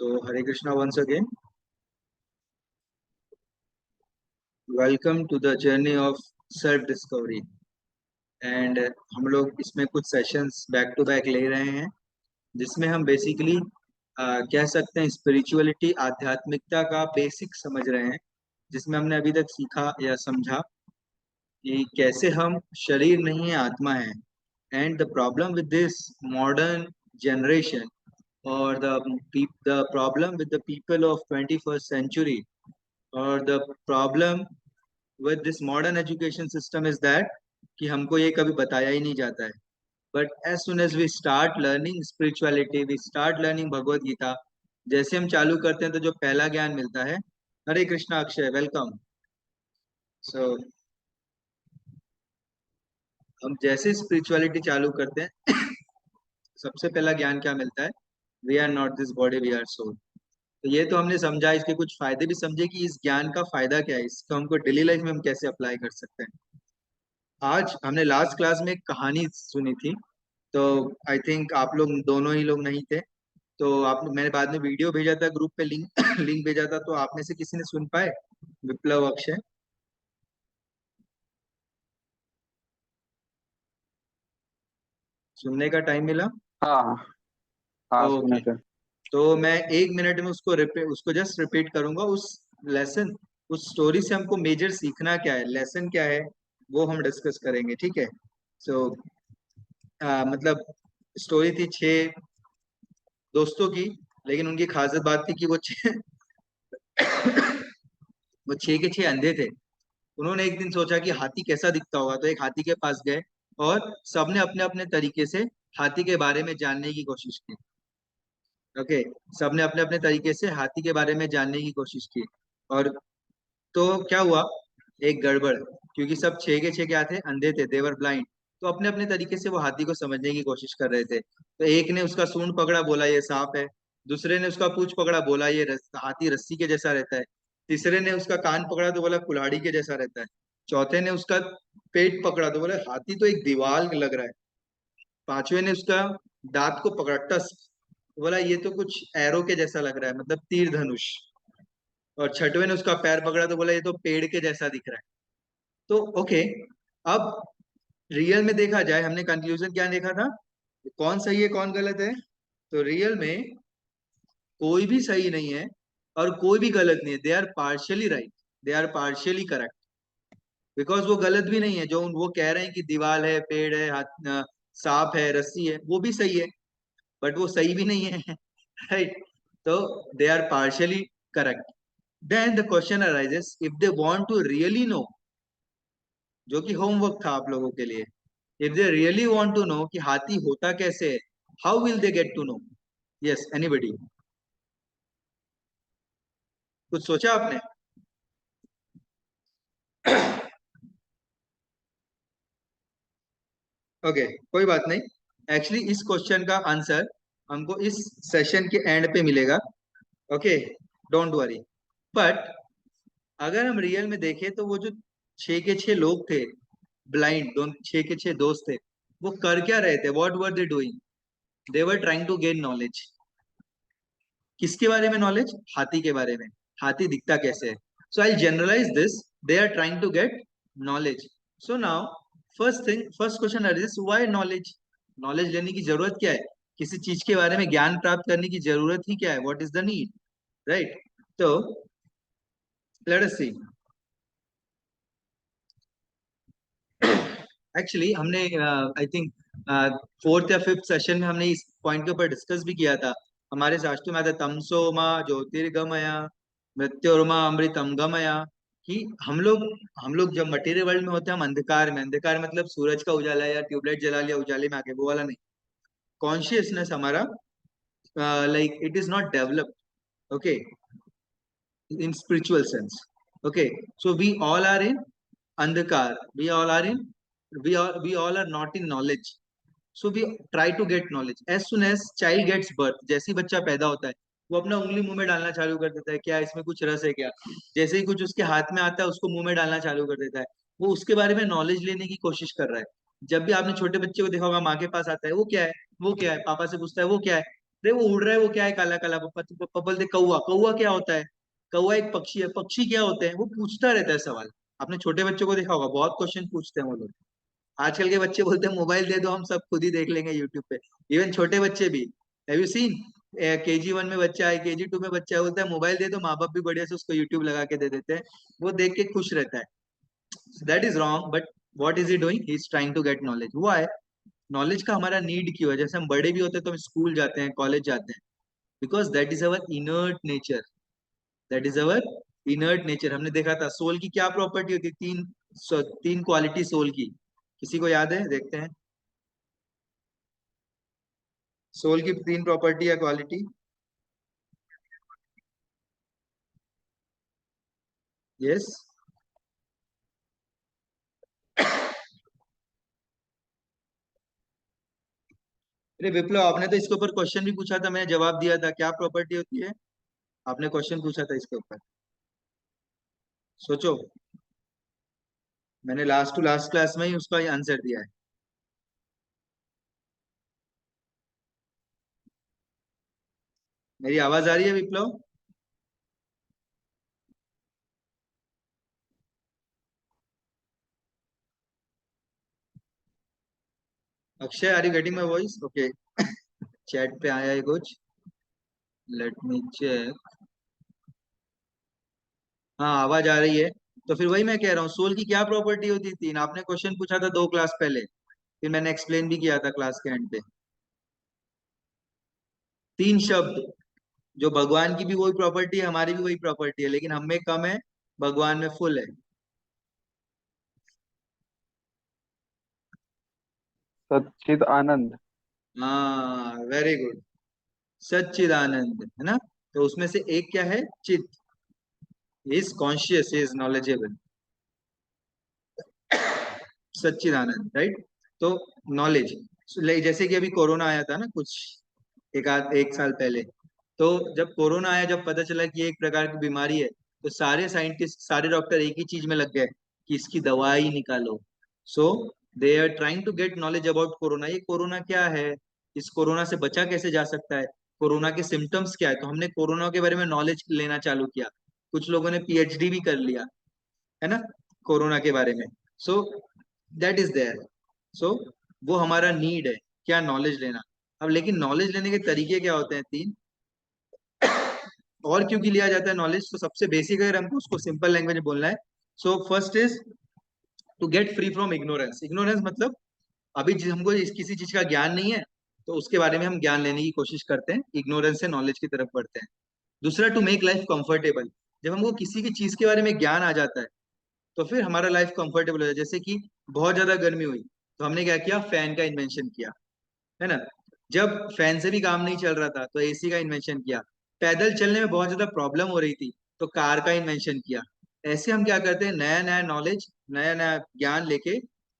So, Hare Krishna once again. Welcome to the journey of self discovery. And हम लोग इसमें कुछ sessions back to back ले रहे हैं जिसमें हम बेसिकली कह सकते हैं स्पिरिचुअलिटी आध्यात्मिकता का बेसिक समझ रहे हैं, जिसमें हमने अभी तक सीखा या समझा कि कैसे हम शरीर नहीं है, आत्मा है. And the problem with this modern generation or the problem with the people of 21st century or the problem with this modern education system is that कि हमको ये कभी बताया ही नहीं जाता है. But as soon as we start learning spirituality, we start learning Bhagavad Gita, जैसे हम चालू करते हैं तो जो पहला ज्ञान मिलता है. हरे कृष्णा अक्षय, वेलकम. सो हम जैसे स्पिरिचुअलिटी चालू करते हैं सबसे पहला ज्ञान क्या मिलता है? We are not this body, we are soul. तो ये तो हमने समझा, इसके कुछ फायदे भी समझे कि इस ज्ञान का फायदा क्या है, इसको हमको डेली लाइफ में हम कैसे अप्लाई कर सकते हैं. आज हमने लास्ट क्लास में एक कहानी सुनी थी, तो आई थिंक आप लोग दोनों ही लोग नहीं थे. तो आप, मैंने बाद में वीडियो भेजा था ग्रुप पे, लिंक लिंक भेजा था, तो आप में से किसी ने सुन पाए? विप्लव, अक्षय, सुनने का टाइम मिला? हाँ हाँ सुने ओके. थे। तो मैं 1 मिनट में उसको जस्ट रिपीट करूंगा. उस लेसन, उस स्टोरी से हमको मेजर सीखना क्या है, लेसन क्या है, वो हम डिस्कस करेंगे. ठीक है? सो मतलब स्टोरी थी 6 दोस्तों की, लेकिन उनकी खास बात थी कि वो वो 6 के 6 अंधे थे. उन्होंने एक दिन सोचा कि हाथी कैसा दिखता होगा, तो एक हाथी के पास गए और सबने अपने अपने तरीके से हाथी के बारे में जानने की कोशिश की. ओके, सबने अपने अपने तरीके से हाथी के बारे में जानने की कोशिश की. और तो क्या हुआ, एक गड़बड़, क्योंकि सब 6 के 6 क्या थे, अंधे थे, देवर ब्लाइंड. तो अपने अपने तरीके से वो हाथी को समझने की कोशिश कर रहे थे. तो एक ने उसका सूंड पकड़ा, बोला ये सांप है. दूसरे ने उसका पूंछ पकड़ा, बोला ये हाथी रस्सी के जैसा रहता है. तीसरे ने उसका कान पकड़ा तो बोला कुल्हाड़ी के जैसा रहता है. चौथे ने उसका पेट पकड़ा तो बोला हाथी तो एक दीवार लग रहा है. पांचवे ने उसका दांत को पकड़ा, टस्क, बोला ये तो कुछ एरो के जैसा लग रहा है, मतलब तीर धनुष. और छठवें ने उसका पैर पकड़ा तो बोला ये तो पेड़ के जैसा दिख रहा है. तो ओके, अब रियल में देखा जाए, हमने कंक्लूजन क्या देखा था, कौन सही है कौन गलत है. तो रियल में कोई भी सही नहीं है और कोई भी गलत नहीं है. They are partially right, they are partially correct. Because वो गलत भी नहीं है, जो वो कह रहे हैं कि दीवार है, पेड़ है, सांप है, रस्सी है, वो भी सही है, बट वो सही भी नहीं है. राइट? तो they are partially correct. Then the question arises, if they want to really know, जो कि होमवर्क था आप लोगों के लिए, if they really want to know कि हाथी होता कैसे है, how will they get to know? Yes, anybody, कुछ सोचा आपने? ओके, कोई बात नहीं. एक्चुअली इस क्वेश्चन का आंसर हमको इस सेशन के एंड पे मिलेगा. Okay, don't worry. बट अगर हम रियल में देखें तो वो जो 6 के 6 लोग थे, ब्लाइंड, दोनों 6 के 6 दोस्त थे, वो कर क्या रहे थे? What were they doing? They were trying to gain knowledge. किसके बारे में नॉलेज? हाथी के बारे में. हाथी दिखता कैसे है. So I generalise this, they are trying to get knowledge. So now first thing, first question are this, why knowledge? Knowledge लेने की जरूरत क्या है? किसी चीज के बारे में ज्ञान प्राप्त करने की जरूरत ही क्या है? What is the need? Right? तो लेट अस सी. एक्चुअली हमने आई थिंक 4th या 5th सेशन में हमने इस पॉइंट के ऊपर डिस्कस भी किया था. हमारे शास्त्रों में आता है तमसो मा ज्योतिर्गमया मृत्योर्मा अमृतम गमया, कि हम लोग जब मटेरियल वर्ल्ड में होते हैं हम अंधकार में. अंधकार मतलब सूरज का उजाला या ट्यूबलाइट जला लिया उजाले में आके, वो वाला नहीं. कॉन्शियसनेस हमारा like it is not developed, okay, in spiritual sense. Okay, so we all are in andhakar, we all are not in knowledge. So we try to get knowledge. As soon as child gets birth, जैसे ही बच्चा पैदा होता है, वो अपना उंगली मुंह में डालना चालू कर देता है, क्या इसमें कुछ रस है क्या. जैसे ही कुछ उसके हाथ में आता है उसको मुंह में डालना चालू कर देता है. वो उसके बारे में नॉलेज लेने की कोशिश कर रहा है. जब भी आपने छोटे बच्चे को देखा होगा, माँ के पास आता है, वो क्या है, वो क्या है, पापा से पूछता है वो क्या है. अरे वो उड़ रहा है, वो क्या है, काला काला बोलते कौवा, कौवा क्या होता है, कौवा एक पक्षी है, पक्षी क्या होते हैं, वो पूछता रहता है सवाल। आपने छोटे बच्चों को देखा होगा, बहुत क्वेश्चन पूछते हैं वो लोग। आजकल के बच्चे बोलते हैं मोबाइल दे दो, हम सब खुद ही देख लेंगे यूट्यूब पे। इवन छोटे बच्चे भी, हैव यू सीन, KG 1 में बच्चा है, KG 2 में बच्चा है, बोलता है मोबाइल दे दो, माँ बाप भी बढ़िया से उसको यूट्यूब लगा के दे देते हैं, वो देख के खुश रहता है। That is wrong, but what is he doing, he is trying to get knowledge. हुआ है, नॉलेज का हमारा नीड क्यों है, जैसे हम बड़े भी होते हैं तो हम स्कूल जाते हैं, कॉलेज जाते हैं, because that is our inert nature, that is our inert nature. हमने देखा था सोल की क्या प्रॉपर्टी होती है, तीन क्वालिटी सोल की, किसी को याद है, देखते हैं। सोल की तीन प्रॉपर्टी या क्वालिटी। यस। अरे विप्लव, आपने तो इसके ऊपर क्वेश्चन भी पूछा था, मैंने जवाब दिया था, क्या प्रॉपर्टी होती है, आपने क्वेश्चन पूछा था इसके ऊपर, सोचो। मैंने लास्ट टू लास्ट क्लास में ही उसका आंसर दिया है। मेरी आवाज आ रही है Viplav? Akshay, are you getting my voice? Okay. Chat पे आया है कुछ, लेट मी चेक। हाँ, आवाज आ रही है। तो फिर वही मैं कह रहा हूँ, सोल की क्या प्रॉपर्टी होती है, तीन। आपने क्वेश्चन पूछा था 2 क्लास पहले, फिर मैंने एक्सप्लेन भी किया था क्लास के एंड पे। 3 शब्द, जो भगवान की भी वही प्रॉपर्टी है, हमारी भी वही प्रॉपर्टी है, लेकिन हम में कम है, भगवान में फुल है। सच्चिद आनंद। हाँ, वेरी गुड। सच्चिदानंद है ना। तो उसमें से एक क्या है, चित, is conscious, is knowledgeable. Sachchidanand, right. तो नॉलेज, जैसे कि अभी कोरोना आया था ना, कुछ एक साल पहले। तो जब कोरोना आया, जब पता चला कि ये एक प्रकार की बीमारी है, तो सारे साइंटिस्ट, सारे डॉक्टर एक ही चीज में लग गए कि इसकी दवाई निकालो। So they are trying to get knowledge about corona, ये कोरोना क्या है, इस कोरोना से बचा कैसे जा सकता है, कोरोना के सिम्टम्स क्या है। तो हमने कोरोना के बारे में नॉलेज लेना चालू किया, कुछ लोगों ने PhD भी कर लिया, है ना, कोरोना के बारे में। So that is there. So वो हमारा नीड है, क्या, नॉलेज लेना। अब लेकिन नॉलेज लेने के तरीके क्या होते हैं, तीन। और क्यों लिया जाता है नॉलेज, तो सबसे बेसिक अगर हमको उसको सिंपल लैंग्वेज में बोलना है, so first is to get free from ignorance. Ignorance मतलब अभी हमको किसी चीज का ज्ञान नहीं है, तो उसके बारे में हम ज्ञान लेने की कोशिश करते हैं, इग्नोरेंस से नॉलेज की तरफ बढ़ते हैं। दूसरा, टू मेक लाइफ कंफर्टेबल। जब हमको किसी की चीज के बारे में ज्ञान आ जाता है, तो फिर हमारा लाइफ कंफर्टेबल हो जाए। जैसे कि बहुत ज्यादा गर्मी हुई, तो हमने क्या किया, फैन का इन्वेंशन किया, है ना। जब फैन से भी काम नहीं चल रहा था, तो AC का इन्वेंशन किया। पैदल चलने में बहुत ज्यादा प्रॉब्लम हो रही थी, तो कार का इन्वेंशन किया। ऐसे हम क्या करते हैं, नया नया नॉलेज, नया नया ज्ञान लेके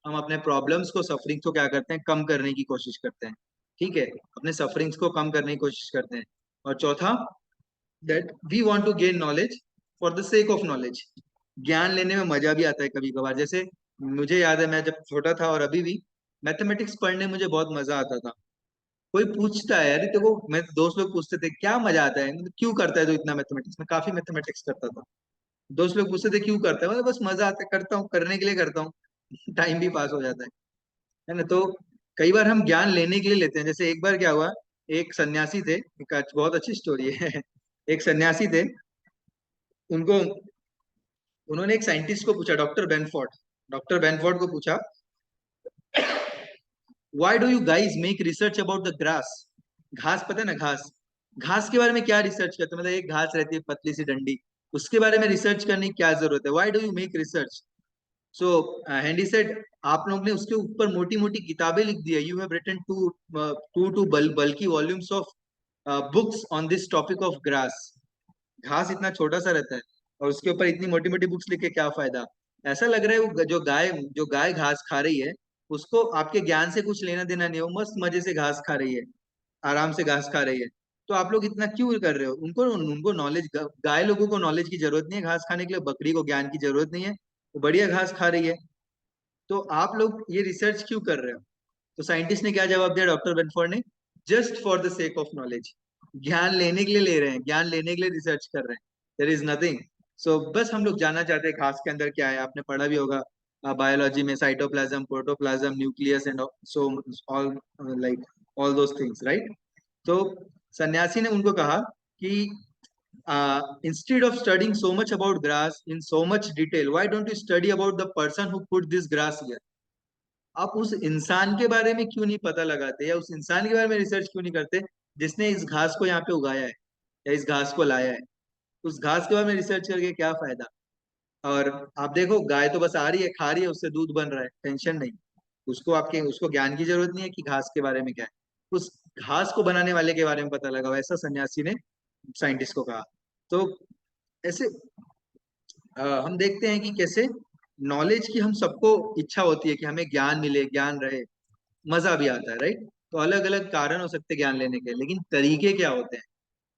हम अपने प्रॉब्लम्स को, सफरिंग्स को क्या करते हैं, कम करने की कोशिश करते हैं। ठीक है, अपने सफरिंग्स को कम करने की कोशिश करते हैं। और चौथा, that we want to gain knowledge for the sake of knowledge. ज्ञान लेने में मजा भी आता है कभी कभार। जैसे मुझे याद है, मैं जब छोटा था और अभी भी, मैथमेटिक्स पढ़ने में मुझे बहुत मजा आता था। कोई पूछता है, अरे देखो, मैं दोस्त लोग पूछते थे क्या मजा आता है, मतलब क्यों करता है तो इतना मैथमेटिक्स, में काफी मैथमेटिक्स करता था। दोस्त लोग पूछते थे क्यों करता है, मतलब बस मजा आता है, करता हूँ, करने के लिए करता हूँ। टाइम भी पास हो जाता है ना। तो कई बार हम ज्ञान लेने के लिए लेते हैं। जैसे एक बार क्या हुआ, एक सन्यासी थे, बहुत अच्छी स्टोरी है। एक सन्यासी थे, उनको, उन्होंने एक साइंटिस्ट को पूछा, डॉक्टर बेनफोर्ड को पूछा, why do you guys make research about the grass. घास, पता है ना, घास, घास के बारे में क्या रिसर्च करते हो, मतलब एक घास रहती है पतली सी डंडी, उसके बारे में रिसर्च करने की क्या जरूरत है, why do you make research. So handy said, आप लोग ने उसके ऊपर मोटी मोटी किताबें लिख दी है, यू हैव रिटन टू बल्कि volumes of books on this topic of grass. घास इतना छोटा सा रहता है, और उसके ऊपर इतनी मोटी मोटी बुक्स लिख के क्या फायदा। ऐसा लग रहा है वो जो गाय घास खा रही है, उसको आपके ज्ञान से कुछ लेना देना नहीं है, वो मस्त मजे से घास खा रही है, आराम से घास खा रही है। तो आप लोग इतना क्यों कर रहे हो, उनको उनको नॉलेज, गाय लोगों को नॉलेज की जरूरत नहीं है घास खाने के लिए, बकरी को ज्ञान की जरूरत नहीं है, वो बढ़िया घास खा रही है। तो आप लोग ये रिसर्च क्यों कर रहे हो। तो साइंटिस्ट ने क्या जवाब दिया, डॉक्टर बेनफोर्ड ने, just for the sake of knowledge, ज्ञान लेने के लिए ले रहे हैं, ज्ञान लेने के लिए रिसर्च कर रहे हैं, देर इज नथिंग। सो बस हम लोग जानना चाहते हैं घास के अंदर क्या है। आपने पढ़ा भी होगा बायोलॉजी में, cytoplasm, protoplasm, nucleus and so all, like all those things, right. तो सन्यासी ने उनको कहा कि instead of studying so much about grass in so much detail, why don't you study about the person who put this grass here? आप उस इंसान के बारे में क्यों नहीं पता लगाते, या उस इंसान के बारे में रिसर्च क्यों नहीं करते जिसने इस घास को यहाँ पे उगाया है या इस घास को लाया है? उस घास के बारे में रिसर्च करके क्या फायदा? और आप देखो, गाय तो बस आ रही है, खा रही है, उससे दूध बन रहा है, टेंशन नहीं। उसको ज्ञान की जरूरत नहीं है कि घास के बारे में क्या है। उस घास को बनाने वाले के बारे में पता लगाओ, ऐसा सन्यासी ने साइंटिस्ट को कहा। तो ऐसे हम देखते हैं कि कैसे नॉलेज की हम सबको इच्छा होती है कि हमें ज्ञान मिले, ज्ञान रहे, मजा भी आता है, राइट। तो अलग अलग कारण हो सकते हैं ज्ञान लेने के, लेकिन तरीके क्या होते हैं?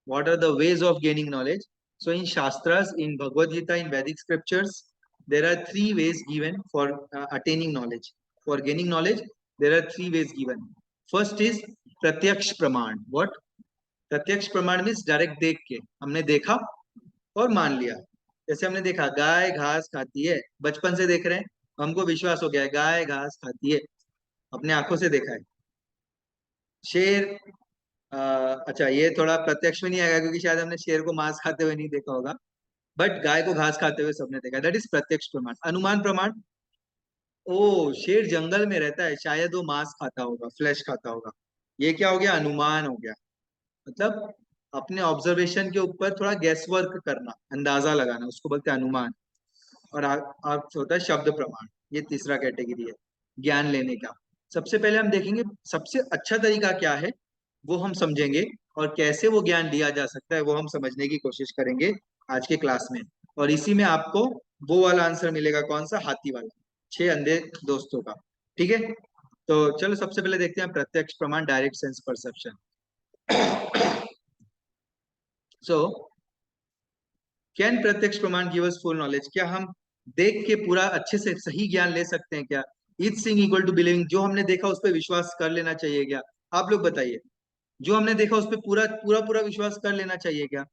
What are the ways of gaining knowledge? So in Shastras, in Bhagavad Gita, in Vedic scriptures, there are three ways given for attaining knowledge. For gaining knowledge, there are three ways given. First is Pratyaksh Praman. What? प्रत्यक्ष प्रमाण means direct देख के, हमने देखा और मान लिया। जैसे हमने देखा गाय घास खाती है, बचपन से देख रहे हैं, हमको विश्वास हो गया है गाय घास खाती है, अपने आंखों से देखा है। शेर, अच्छा ये थोड़ा प्रत्यक्ष में नहीं आएगा क्योंकि शायद हमने शेर को मांस खाते हुए नहीं देखा होगा, बट गाय को घास खाते हुए सबने देखा, दैट इज प्रत्यक्ष प्रमाण। अनुमान प्रमाण, ओ शेर जंगल में रहता है, शायद वो मांस खाता होगा, फ्लैश खाता होगा, ये क्या हो गया? अनुमान हो गया। मतलब अपने ऑब्जर्वेशन के ऊपर थोड़ा गैस वर्क करना, अंदाजा लगाना, उसको बोलते हैं अनुमान। और आप होता है शब्द प्रमाण, ये तीसरा कैटेगरी है ज्ञान लेने का। सबसे पहले हम देखेंगे सबसे अच्छा तरीका क्या है, वो हम समझेंगे, और कैसे वो ज्ञान लिया जा सकता है वो हम समझने की कोशिश करेंगे आज के क्लास में। और इसी में आपको वो वाला आंसर मिलेगा, कौन सा? हाथी वाला, छह अंधे दोस्तों का। ठीक है, तो चलो सबसे पहले देखते हैं प्रत्यक्ष प्रमाण, direct sense perception. So can प्रत्यक्ष प्रमाण गिव अस फुल नॉलेज? क्या हम देख के पूरा अच्छे से सही ज्ञान ले सकते हैं क्या? Is seeing equal to believing? जो हमने देखा उस पर विश्वास कर लेना चाहिए क्या? आप लोग बताइए, जो हमने देखा उस पर पूरा पूरा पूरा विश्वास कर लेना चाहिए क्या?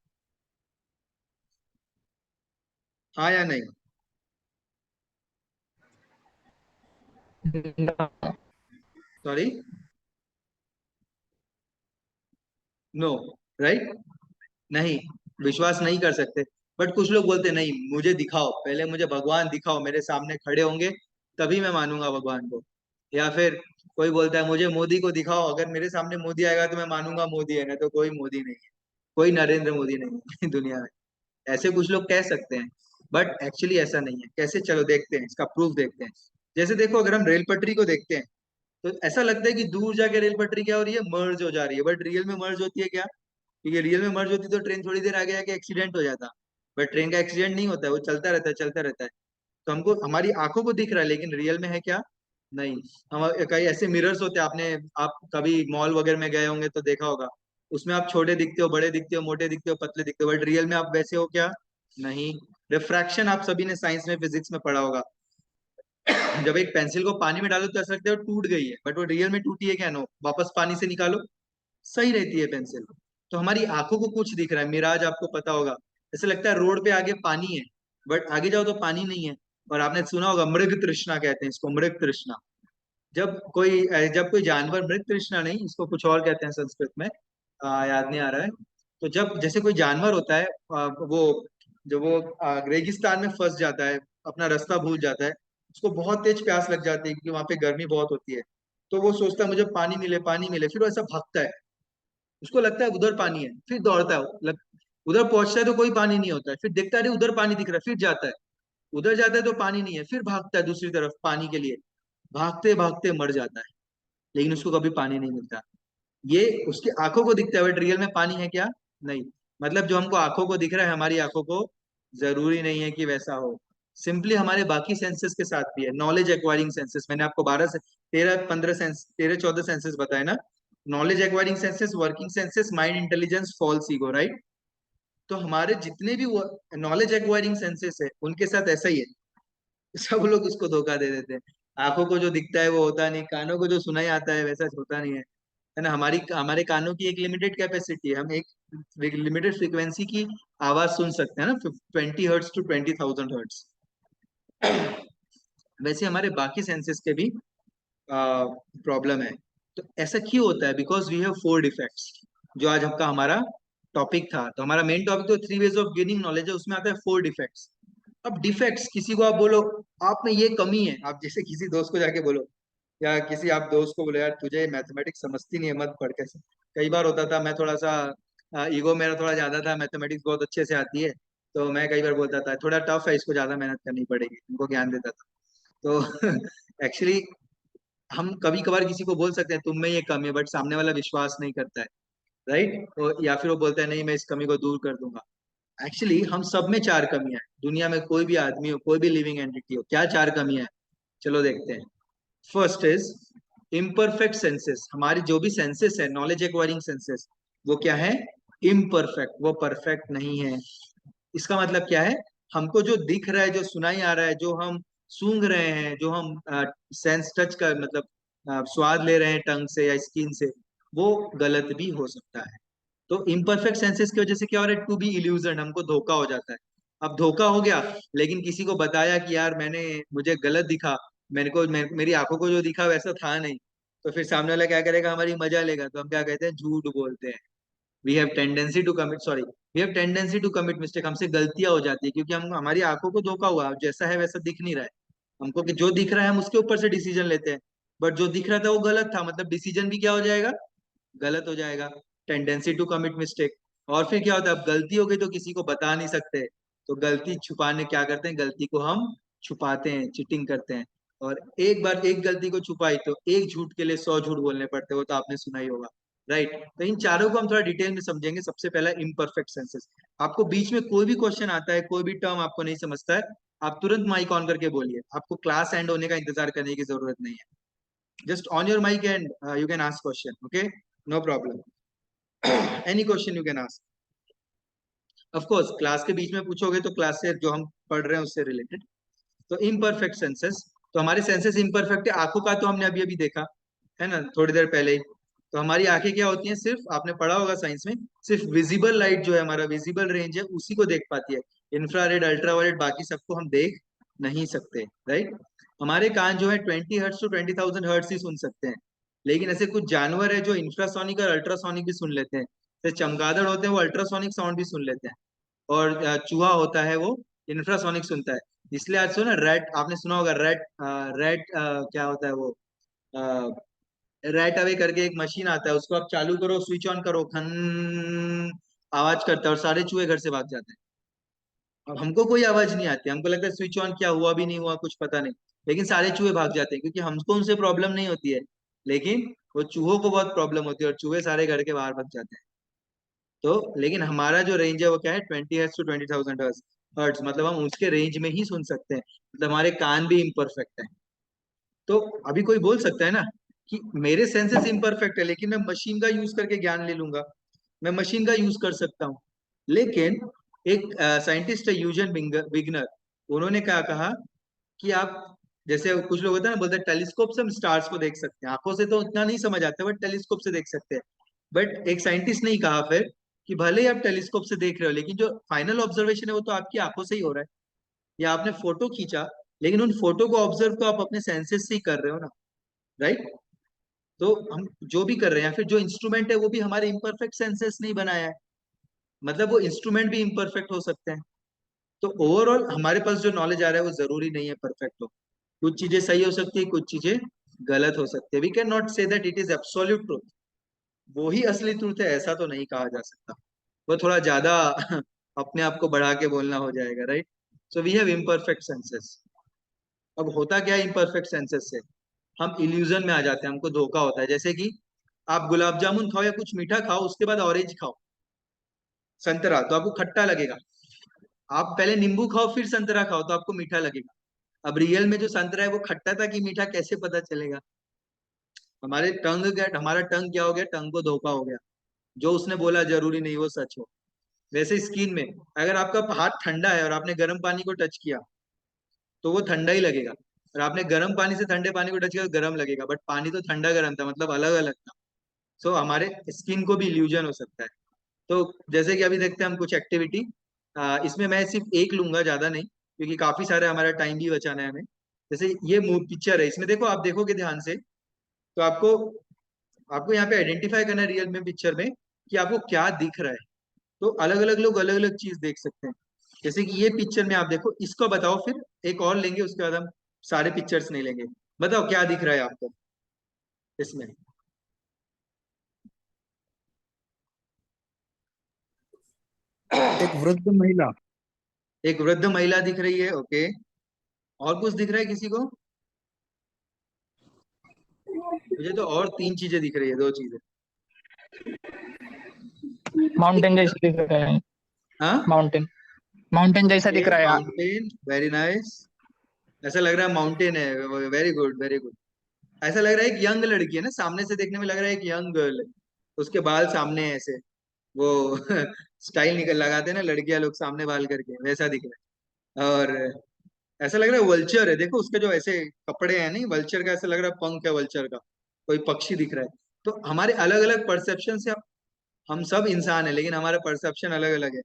हाँ या नहीं? सॉरी, नो, राइट, नहीं, विश्वास नहीं कर सकते। बट कुछ लोग बोलते नहीं, मुझे दिखाओ, पहले मुझे भगवान दिखाओ, मेरे सामने खड़े होंगे तभी मैं मानूंगा भगवान को। या फिर कोई बोलता है मुझे मोदी को दिखाओ, अगर मेरे सामने मोदी आएगा तो मैं मानूंगा मोदी है, ना तो कोई मोदी नहीं है, कोई नरेंद्र मोदी नहीं है दुनिया में। ऐसे कुछ लोग कह सकते हैं, बट एक्चुअली ऐसा नहीं है। कैसे? चलो देखते हैं, इसका प्रूफ देखते हैं। जैसे देखो, अगर हम रेल पटरी को देखते हैं तो ऐसा लगता है कि दूर जाके रेल पटरी क्या हो रही है, मर्ज हो जा रही है, बट रियल में मर्ज होती है क्या? क्योंकि रियल में मर्ज होती तो ट्रेन थोड़ी देर आगे आके एक्सीडेंट हो जाता, बट ट्रेन का एक्सीडेंट नहीं होता है, वो चलता रहता है, चलता रहता है। तो हमको हमारी आंखों को दिख रहा है, लेकिन रियल में है क्या? नहीं। हम कई ऐसे मिरर्स होते हैं, आप कभी मॉल वगैरह में गए होंगे तो देखा होगा, उसमें आप छोटे दिखते हो, बड़े दिखते हो, मोटे दिखते हो, पतले दिखते हो, बट रियल में आप वैसे हो क्या? नहीं। रिफ्रैक्शन आप सभी ने साइंस में, फिजिक्स में पढ़ा होगा। जब एक पेंसिल को पानी में डालो तो ऐसा लगता है वो टूट गई है, बट वो रियल में टूटी है क्या? नो, वापस पानी से निकालो, सही रहती है पेंसिल। तो हमारी आंखों को कुछ दिख रहा है, मिराज आपको पता होगा, ऐसे लगता है रोड पे आगे पानी है, बट आगे जाओ तो पानी नहीं है। और आपने सुना होगा मृग तृष्णा, कहते हैं इसको, मृग तृष्णा। जब कोई जानवर, मृग तृष्णा नहीं, इसको कुछ और कहते हैं संस्कृत में, याद नहीं आ रहा है। तो जब जैसे कोई जानवर होता है, वो जब वो रेगिस्तान में फंस जाता है, अपना रास्ता भूल जाता है, उसको बहुत तेज प्यास लग जाती है क्योंकि वहां पे गर्मी बहुत होती है। तो वो सोचता है मुझे पानी मिले, पानी मिले, फिर वो ऐसा भागता है, उसको लगता है उधर पानी है, फिर दौड़ता है उधर पहुंचता है तो कोई पानी नहीं होता है, फिर देखता है अरे उधर पानी दिख रहा है, फिर जाता है, उधर जाता है तो पानी नहीं है, फिर भागता है दूसरी तरफ पानी के लिए, भागते भागते मर जाता है, लेकिन उसको कभी पानी नहीं मिलता। ये उसकी आंखों को दिखता है, बट रियल में पानी है क्या? नहीं। मतलब जो हमको आंखों को दिख रहा है, हमारी आंखों को जरूरी नहीं है कि वैसा हो। सिंपली हमारे बाकी सेंसेस के साथ भी है, नॉलेज एक्वायरिंग सेंसेस, मैंने आपको 12 से 13 15 सेंस, 13 14 सेंसेस बताए ना। Knowledge acquiring senses, working senses, mind, intelligence, false ego, right. तो हमारे जितने भी नॉलेज एक्वायरिंग सेंसेस है उनके साथ ऐसा ही है, सब लोग उसको धोखा दे देते हैं। आंखों को जो दिखता है वो होता नहीं, कानों को जो सुनाई आता है वैसा होता नहीं है। है ना। हमारी हमारे कानों की एक लिमिटेड कैपेसिटी है, हम एक लिमिटेड फ्रीक्वेंसी की आवाज सुन सकते हैं ना, 20 हर्ट्स टू 20,000 हर्ट्स। वैसे हमारे बाकी सेंसेस के भी प्रॉब्लम है। तो ऐसा क्यों होता है? बिकॉज वी हैव 4 डिफेक्ट्स, जो आज आपका हमारा टॉपिक था। तो हमारा मेन टॉपिक तो 3 वेज ऑफ गेनिंग नॉलेज है, उसमें आता है 4 डिफेक्ट्स। अब डिफेक्ट्स, किसी को आप बोलो आप में ये कमी है, आप जैसे किसी दोस्त को जाके बोलो, या किसी आप दोस्त को बोले यार तुझे मैथमेटिक्स समझती नहीं है, मत पढ़ कैसे। कई बार होता था, मैं थोड़ा सा ईगो मेरा थोड़ा ज्यादा था, मैथमेटिक्स बहुत अच्छे से आती है, तो मैं कई बार बोलता था थोड़ा टफ है, इसको ज्यादा मेहनत करनी पड़ेगी, उनको ज्ञान देता था। तो एक्चुअली हम कभी कभार किसी को बोल सकते हैं तुम में ये कमी है, बट सामने वाला विश्वास नहीं करता है, राइट। तो या फिर वो बोलता है नहीं मैं इस कमी को दूर कर दूंगा। एक्चुअली हम सब में 4 कमियां हैं, दुनिया में कोई भी आदमी हो, कोई भी लिविंग एंटिटी हो, क्या 4 कमियां हैं? चलो देखते हैं। First is imperfect senses. हमारी जो भी सेंसेस है, नॉलेज एक्वायरिंग सेंसेस, वो क्या है? इम्परफेक्ट, वो परफेक्ट नहीं है। इसका मतलब क्या है? हमको जो दिख रहा है, जो सुनाई आ रहा है, जो हम सूंघ रहे हैं, जो हम सेंस टच कर मतलब स्वाद ले रहे हैं टंग से या स्किन से, वो गलत भी हो सकता है। तो इम्परफेक्ट सेंसेस की वजह से क्या हो रहा है? टू बी इल्यूजन, हमको धोखा हो जाता है। अब धोखा हो गया, लेकिन किसी को बताया कि यार मुझे गलत दिखा, मेरी आंखों को जो दिखा वैसा था नहीं, तो फिर सामने वाला क्या करेगा? हमारी मजा लेगा। तो हम क्या कहते हैं? झूठ बोलते हैं। We have tendency to commit sorry we have tendency to commit mistake. हमसे गलतियां हो जाती है क्योंकि हम हमारी आंखों को धोखा हुआ, जैसा है वैसा दिख नहीं रहा है हमको, कि जो दिख रहा है हम उसके ऊपर से डिसीजन लेते हैं, बट जो दिख रहा था वो गलत था, मतलब डिसीजन भी क्या हो जाएगा? गलत हो जाएगा। Tendency to commit mistake. और फिर क्या होता है? अब गलती हो गई तो किसी को बता नहीं सकते, तो गलती छुपाने क्या करते हैं? गलती को हम छुपाते हैं, चीटिंग करते हैं। और एक बार एक गलती को छुपाई तो एक झूठ के लिए 100 झूठ बोलने पड़ते हैं, वो तो आपने सुना ही होगा, राइट। तो इन चारों को हम थोड़ा डिटेल में समझेंगे। सबसे पहला इम्परफेक्ट सेंसेस। आपको बीच में कोई भी क्वेश्चन आता है, कोई भी टर्म आपको नहीं समझता है, आप तुरंत माइक ऑन करके बोलिए, आपको क्लास एंड होने का इंतजार करने की जरूरत नहीं है। Just on your mic and you can ask question, okay, no problem. Any question you can ask. Of course class के बीच में पूछोगे तो क्लास से जो हम पढ़ रहे हैं उससे रिलेटेड। तो इम्परफेक्ट सेंसेस, तो हमारे सेंसेस इम्परफेक्ट है। आंखों का तो हमने अभी अभी देखा है ना, थोड़ी देर पहले ही। तो हमारी आंखें क्या होती हैं? सिर्फ आपने पढ़ा होगा साइंस में, सिर्फ विजिबल लाइट जो है, हमारा विजिबल रेंज है, उसी को देख पाती है। इंफ्रारेड, अल्ट्रावायलेट, बाकी सबको हम देख नहीं सकते, राइट। हमारे कान जो है 20 हर्ट्स टू 20,000 हर्ट्स ही सुन सकते हैं। लेकिन ऐसे कुछ जानवर है जो इंफ्रासोनिक और अल्ट्रासोनिक भी सुन लेते हैं। जैसे चमगादड़ होते हैं, वो अल्ट्रासोनिक साउंड भी सुन लेते हैं। और चूहा होता है, वो इंफ्रासोनिक सुनता है। इसलिए आज सुना रैट, आपने सुना होगा रैट, रैट क्या होता है वो, रैट अवे करके एक मशीन आता है, उसको आप चालू करो, स्विच ऑन करो, खन आवाज करता है और सारे चूहे घर से भाग जाते हैं। अब हमको कोई आवाज नहीं आती, हमको लगता है स्विच ऑन क्या हुआ भी नहीं हुआ कुछ पता नहीं, लेकिन सारे चूहे भाग जाते हैं क्योंकि हमको उनसे प्रॉब्लम नहीं होती है, लेकिन वो चूहों को बहुत प्रॉब्लम होती है और चूहे सारे घर के बाहर भाग जाते हैं। तो लेकिन हमारा जो रेंज है वो क्या है? 20 हर्ट्स टू 20,000 हर्ट्स। हर्ट्स मतलब हम उसके रेंज में ही सुन सकते हैं, मतलब हमारे कान भी इम्परफेक्ट है। तो अभी कोई बोल सकता है ना कि मेरे सेंसेस इम्परफेक्ट है, लेकिन मैं मशीन का यूज करके ज्ञान ले लूंगा, मैं मशीन का यूज कर सकता हूँ। लेकिन एक साइंटिस्ट है यूजन विगनर, उन्होंने क्या कहा कि आप, जैसे कुछ लोग होते हैं ना, बोलते हैं टेलीस्कोप से हम स्टार्स को देख सकते हैं, आंखों से तो उतना नहीं समझ आता, बट टेलीस्कोप से देख सकते हैं। बट एक साइंटिस्ट ने ही कहा फिर कि भले ही आप टेलीस्कोप से देख रहे हो, लेकिन जो फाइनल ऑब्जर्वेशन है वो तो आपकी आंखों से ही हो रहा है, या आपने फोटो खींचा, लेकिन उन फोटो को ऑब्जर्व तो आप अपने सेंसेस से ही कर रहे हो ना, राइट। तो हम जो भी कर रहे हैं, फिर जो इंस्ट्रूमेंट है वो भी हमारे इम्परफेक्ट सेंसेस नहीं बनाया है, मतलब वो इंस्ट्रूमेंट भी इम्परफेक्ट हो सकते हैं। तो ओवरऑल हमारे पास जो नॉलेज आ रहा है वो जरूरी नहीं है परफेक्ट हो। कुछ चीजें सही हो सकती है, कुछ चीजें गलत हो सकती है। We can not say that it is absolute truth, वो ही असली ट्रूथ है ऐसा तो नहीं कहा जा सकता। वो थोड़ा ज्यादा अपने आप को बढ़ा के बोलना हो जाएगा, right. So we have imperfect senses. अब होता क्या है इम्परफेक्ट सेंसेस से? हम इल्यूजन में आ जाते हैं, हमको धोखा होता है। जैसे कि आप गुलाब जामुन खाओ या कुछ मीठा खाओ, उसके बाद ऑरेंज खाओ, संतरा, तो आपको खट्टा लगेगा। आप पहले नींबू खाओ फिर संतरा खाओ तो आपको मीठा लगेगा। अब रियल में जो संतरा है वो खट्टा था कि मीठा, कैसे पता चलेगा? हमारा टंग क्या हो गया? टंग को धोखा हो गया। जो उसने बोला जरूरी नहीं वो सच हो। वैसे स्किन में, अगर आपका हाथ ठंडा है और आपने गर्म पानी को टच किया तो वो ठंडा ही लगेगा, और आपने गर्म पानी से ठंडे पानी को टच किया तो गर्म लगेगा, बट पानी तो ठंडा गर्म था, मतलब अलग अलग था। सो हमारे स्किन को भी इल्यूजन हो सकता है। तो जैसे कि अभी देखते हैं हम कुछ एक्टिविटी, इसमें मैं सिर्फ एक लूंगा, ज्यादा नहीं, क्योंकि काफी सारे हमारा टाइम भी बचाना है हमें। जैसे ये पिक्चर है, इसमें देखो, आप देखोगे ध्यान से तो आपको आपको यहाँ पे आइडेंटिफाई करना है रियल में पिक्चर में कि आपको क्या दिख रहा है। तो अलग अलग लोग अलग अलग चीज देख सकते हैं। जैसे कि ये पिक्चर में आप देखो, इसको बताओ, फिर एक और लेंगे, उसके बाद हम सारे पिक्चर्स नहीं लेंगे। बताओ क्या दिख रहा है आपको इसमें। एक वृद्ध महिला। एक वृद्ध महिला दिख रही है, ओके। और कुछ दिख रहा है किसी को? मुझे तो और तीन चीजें दिख रही है, दो चीजें। एक, माउंटेन जैसा दिख रहा है। हाँ, माउंटेन माउंटेन जैसा दिख रहा है। Mountain, very nice. ऐसा लग रहा है माउंटेन है, वेरी गुड वेरी गुड। ऐसा लग रहा है एक यंग लड़की है ना, सामने से देखने में लग रहा है एक यंग गर्ल है। उसके बाल सामने है ऐसे, वो स्टाइल निकल लगाते हैं ना लड़कियां लोग सामने बाल करके, वैसा दिख रहा है। और ऐसा लग रहा है वल्चर है, देखो उसके जो ऐसे कपड़े हैं, नहीं वल्चर का, ऐसा लग रहा है पंख है वल्चर का, कोई पक्षी दिख रहा है। तो हमारे अलग अलग परसेप्शन से, हम सब इंसान है लेकिन हमारा परसेप्शन अलग अलग है।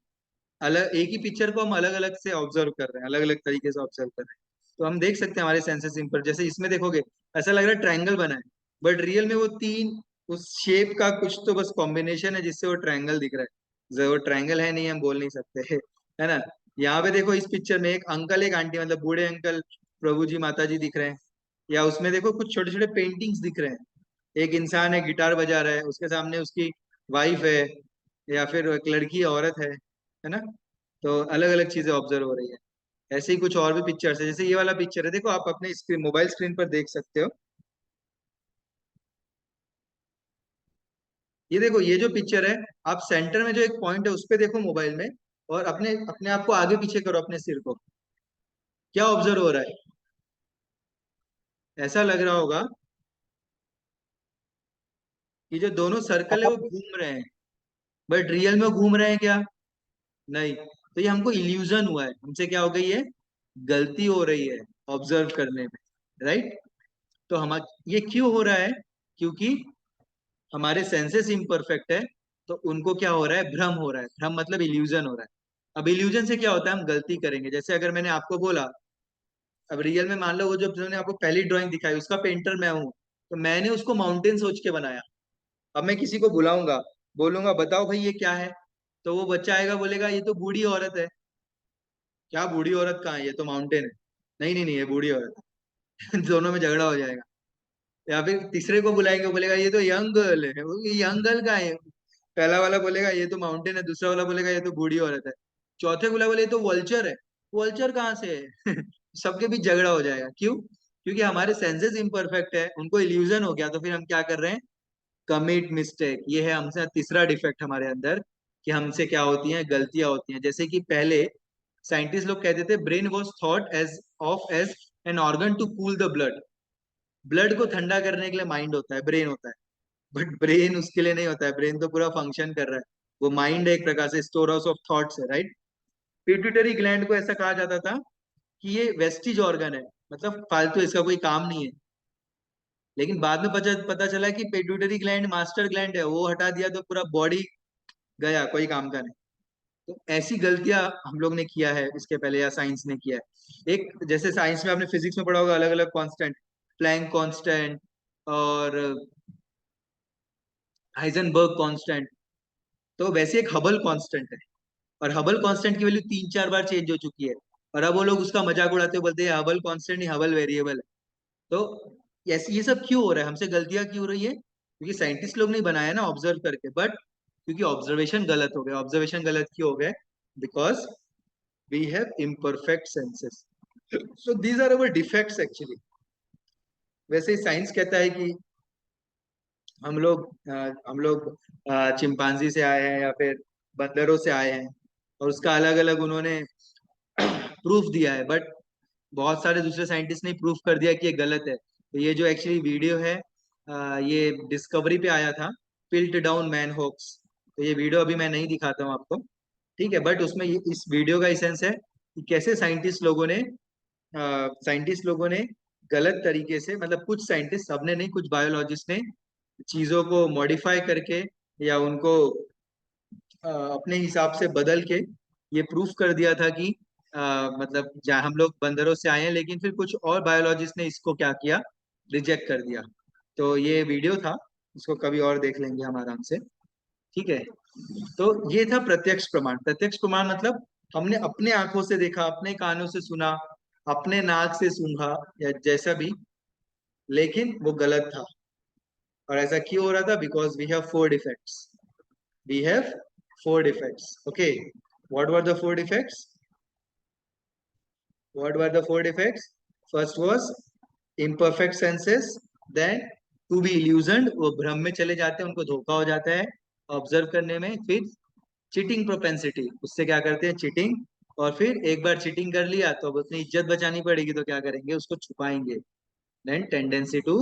अलग एक ही पिक्चर को हम अलग अलग से ऑब्जर्व कर रहे हैं, अलग अलग तरीके से ऑब्जर्व कर रहे हैं। तो हम देख सकते हैं हमारे सेंसेस इन पर, जैसे इसमें देखोगे ऐसा लग रहा है ट्रायंगल बना है, बट रियल में वो तीन, उस शेप का कुछ तो बस कॉम्बिनेशन है जिससे वो ट्रायंगल दिख रहा है। जो वो ट्रायंगल है नहीं, हम बोल नहीं सकते है ना। यहाँ पे देखो इस पिक्चर में एक अंकल एक आंटी, मतलब बूढ़े अंकल, प्रभु जी माता जी दिख रहे हैं। या उसमें देखो कुछ छोटे छोटे पेंटिंग्स दिख रहे हैं। एक इंसान है गिटार बजा रहा है, उसके सामने उसकी वाइफ है, या फिर एक लड़की औरत है ना। तो अलग अलग चीजें ऑब्जर्व हो रही है। ऐसे ही कुछ और भी पिक्चर्स है, जैसे ये वाला पिक्चर है, देखो आप अपने स्क्रीन, मोबाइल स्क्रीन पर देख सकते हो। ये देखो, ये जो पिक्चर है, आप सेंटर में जो एक पॉइंट है उस पे देखो मोबाइल में, और अपने अपने आप को आगे पीछे करो अपने सिर को। क्या ऑब्जर्व हो रहा है? ऐसा लग रहा होगा कि जो दोनों सर्कल है वो घूम रहे हैं, बट रियल में घूम रहे हैं क्या? नहीं। तो ये हमको इल्यूजन हुआ है, हमसे क्या हो गई है, गलती हो रही है ऑब्जर्व करने में, राइट। तो हम, ये क्यों हो रहा है? क्योंकि हमारे सेंसेस इम्परफेक्ट है। तो उनको क्या हो रहा है, भ्रम हो रहा है। भ्रम मतलब इल्यूजन हो रहा है। अब इल्यूजन से क्या होता है, हम गलती करेंगे। जैसे अगर मैंने आपको बोला, अब रियल में मान लो वो जो मैंने आपको पहली ड्राइंग दिखाई उसका पेंटर मैं हूँ, तो मैंने उसको माउंटेन सोच के बनाया। अब मैं किसी को बुलाऊंगा, बोलूंगा बताओ भाई ये क्या है, तो वो बच्चा आएगा बोलेगा ये तो बूढ़ी औरत है। क्या बूढ़ी औरत कहाँ है, ये तो माउंटेन है। नहीं नहीं नहीं, ये बूढ़ी औरत है। दोनों में झगड़ा हो जाएगा। या फिर तीसरे को बुलाएंगे, वो बोलेगा ये तो यंग गर्ल है। वो ये यंग गर्ल का है। पहला वाला बोलेगा ये तो माउंटेन है, दूसरा वाला बोलेगा ये तो बूढ़ी औरत है। चौथे वाला बोले ये तो वल्चर है। वल्चर कहाँ से है? सबके बीच झगड़ा हो जाएगा। क्यों? क्योंकि हमारे सेंसेस इम्परफेक्ट है, उनको इल्यूजन हो गया, तो फिर हम क्या कर रहे हैं, कमिट मिस्टेक। ये है हमसे तीसरा डिफेक्ट हमारे अंदर, कि हमसे क्या होती हैं, गलतियां होती हैं। जैसे कि पहले साइंटिस्ट लोग कहते थे brain was thought as an organ to cool the blood. Blood को ठंडा करने के लिए माइंड होता है, ब्रेन होता है, बट ब्रेन उसके लिए नहीं होता है। ब्रेन तो पूरा फंक्शन कर रहा है। वो माइंड है एक प्रकार से, स्टोर हाउस ऑफ थॉट्स है, राइट। पिट्यूटरी ग्लैंड को ऐसा कहा जाता था कि ये वेस्टिज ऑर्गन है, मतलब फालतू, इसका कोई काम नहीं है। लेकिन बाद में पता चला कि पिट्यूटरी ग्लैंड मास्टर ग्लैंड है, वो हटा दिया तो पूरा बॉडी गया, कोई काम का नहीं। तो ऐसी गलतियां हम लोग ने किया है इसके पहले, या साइंस ने किया है। एक जैसे साइंस में आपने फिजिक्स में पढ़ा होगा अलग अलग कांस्टेंट, प्लैंक कांस्टेंट और हाइजेनबर्ग कांस्टेंट। तो वैसे एक हबल कांस्टेंट है, और हबल कांस्टेंट की वैल्यू 3-4 बार चेंज हो चुकी है। और अब वो लोग उसका मजाक उड़ाते हुए बोलते हैं हबल कांस्टेंट नहीं, हबल वेरिएबल है। तो ऐसे ये सब क्यों हो रहा है, हमसे गलतियां क्यों हो रही है? क्योंकि साइंटिस्ट लोग नहीं बनाया ना ऑब्जर्व करके, बट क्योंकि ऑब्जर्वेशन गलत हो गए। ऑब्जर्वेशन गलत क्यों हो गए? Because we have imperfect senses. So these are our defects actually. वैसे साइंस कहता है कि हम लोग चिंपांजी से आए हैं या फिर बंदरों से आए हैं, और उसका अलग अलग उन्होंने प्रूफ दिया है। बट बहुत सारे दूसरे साइंटिस्ट ने प्रूफ कर दिया कि ये गलत है। तो ये जो एक्चुअली वीडियो है, ये डिस्कवरी पे आया था, पिल्ट डाउन मैन होक्स। तो ये वीडियो अभी मैं नहीं दिखाता हूँ आपको, ठीक है। बट उसमें इस वीडियो का इसेंस है कि कैसे साइंटिस्ट लोगों ने गलत तरीके से, मतलब कुछ साइंटिस्ट, सबने नहीं, कुछ बायोलॉजिस्ट ने चीजों को मॉडिफाई करके या उनको अपने हिसाब से बदल के ये प्रूफ कर दिया था कि मतलब जहाँ हम लोग बंदरों से आए हैं, लेकिन फिर कुछ और बायोलॉजिस्ट ने इसको क्या किया, रिजेक्ट कर दिया। तो ये वीडियो था, इसको कभी और देख लेंगे हम आराम से। ठीक है, तो ये था प्रत्यक्ष प्रमाण। प्रत्यक्ष प्रमाण मतलब हमने अपने आंखों से देखा, अपने कानों से सुना, अपने नाक से सूंघा या जैसा भी, लेकिन वो गलत था। और ऐसा क्यों हो रहा था? Because we have four defects. we have four defects. Okay, what were the four defects? What were the four defects? First was imperfect senses, then to be illusioned, वो भ्रम में चले जाते हैं, उनको धोखा हो जाता है ऑब्जर्व करने में। फिर चीटिंग प्रोपेंसिटी, उससे क्या करते हैं, चीटिंग। और फिर एक बार चीटिंग कर लिया तो अब अपनी इज्जत बचानी पड़ेगी, तो क्या करेंगे, उसको छुपाएंगे। Then tendency to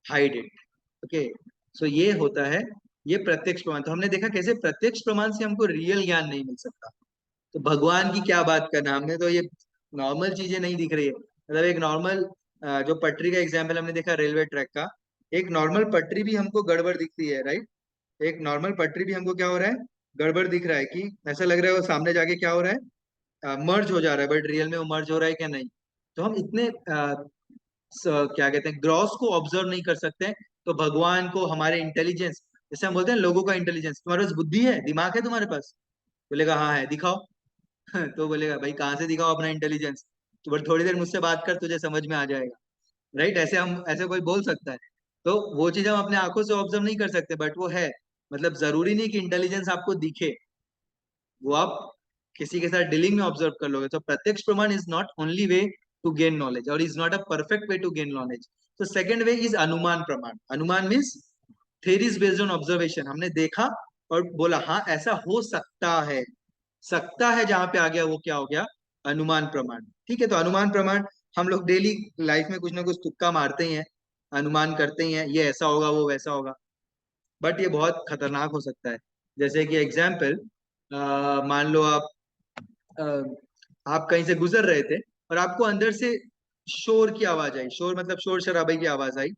hide it. Okay, so ये होता है, ये प्रत्यक्ष प्रमाण। तो हमने देखा कैसे प्रत्यक्ष प्रमाण से हमको रियल ज्ञान नहीं मिल सकता। तो भगवान की क्या बात करना, हमने तो ये नॉर्मल चीजें नहीं दिख रही है। मतलब एक नॉर्मल जो पटरी का एग्जाम्पल हमने देखा रेलवे ट्रैक का, एक नॉर्मल पटरी भी हमको गड़बड़ दिखती है, राइट? एक नॉर्मल पटरी भी हमको क्या हो रहा है, गड़बड़ दिख रहा है, कि ऐसा लग रहा है वो सामने जाके क्या हो रहा है, मर्ज हो जा रहा है, बट रियल में वो मर्ज हो रहा है क्या, नहीं। तो हम इतने क्या कहते हैं, ग्रॉस को ऑब्जर्व नहीं कर सकते हैं। तो भगवान को हमारे इंटेलिजेंस, जैसे हम बोलते हैं लोगों का इंटेलिजेंस, तुम्हारे पास बुद्धि है, दिमाग है तुम्हारे पास, बोलेगा हाँ है, दिखाओ। तो बोलेगा भाई कहाँ से दिखाओ अपना इंटेलिजेंस, तो बस थोड़ी देर मुझसे बात कर, तुझे समझ में आ जाएगा, राइट? ऐसे हम, ऐसे कोई बोल सकता है। तो वो चीज हम अपने आंखों से ऑब्जर्व नहीं कर सकते, बट वो है। मतलब जरूरी नहीं कि इंटेलिजेंस आपको दिखे, वो आप किसी के साथ डीलिंग में ऑब्जर्व कर लोगे। तो प्रत्यक्ष प्रमाण is not only way to gain knowledge, और is not a perfect way to gain knowledge. तो सेकंड वे इज अनुमान प्रमाण। अनुमान means theories based on observation. हमने देखा और बोला हाँ ऐसा हो सकता है। सकता है जहां पे आ गया वो क्या हो गया, अनुमान प्रमाण। ठीक है, तो अनुमान प्रमाण हम लोग डेली लाइफ में कुछ ना कुछ तुक्का मारते ही हैं, अनुमान करते ही हैं, ये ऐसा होगा वो वैसा होगा, बट ये बहुत खतरनाक हो सकता है। जैसे कि एग्जाम्पल, मान लो अ, आप कहीं से गुजर रहे थे और आपको अंदर से शोर की आवाज आई, शोर मतलब शोर शराबे की आवाज आई।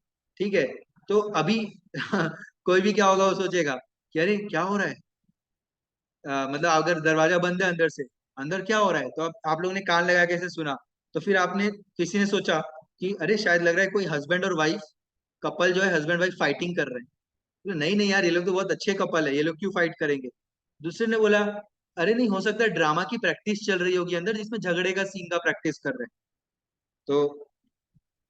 ठीक है, तो अभी कोई भी क्या होगा, वो सोचेगा कि अरे क्या हो रहा है, मतलब अगर दरवाजा बंद है अंदर से, अंदर क्या हो रहा है, तो आप लोगों ने कान लगा के ऐसे सुना। तो फिर आपने, किसी ने सोचा कि अरे शायद लग रहा है कोई हस्बैंड और वाइफ, कपल जो है हस्बैंड वाइफ फाइटिंग कर रहे हैं। तो नहीं नहीं यार, ये लोग तो बहुत अच्छे कपल है, ये लोग क्यों फाइट करेंगे। दूसरे ने बोला अरे नहीं, हो सकता है ड्रामा की प्रैक्टिस चल रही होगी अंदर, जिसमें झगड़े का सीन का प्रैक्टिस कर रहे हैं। तो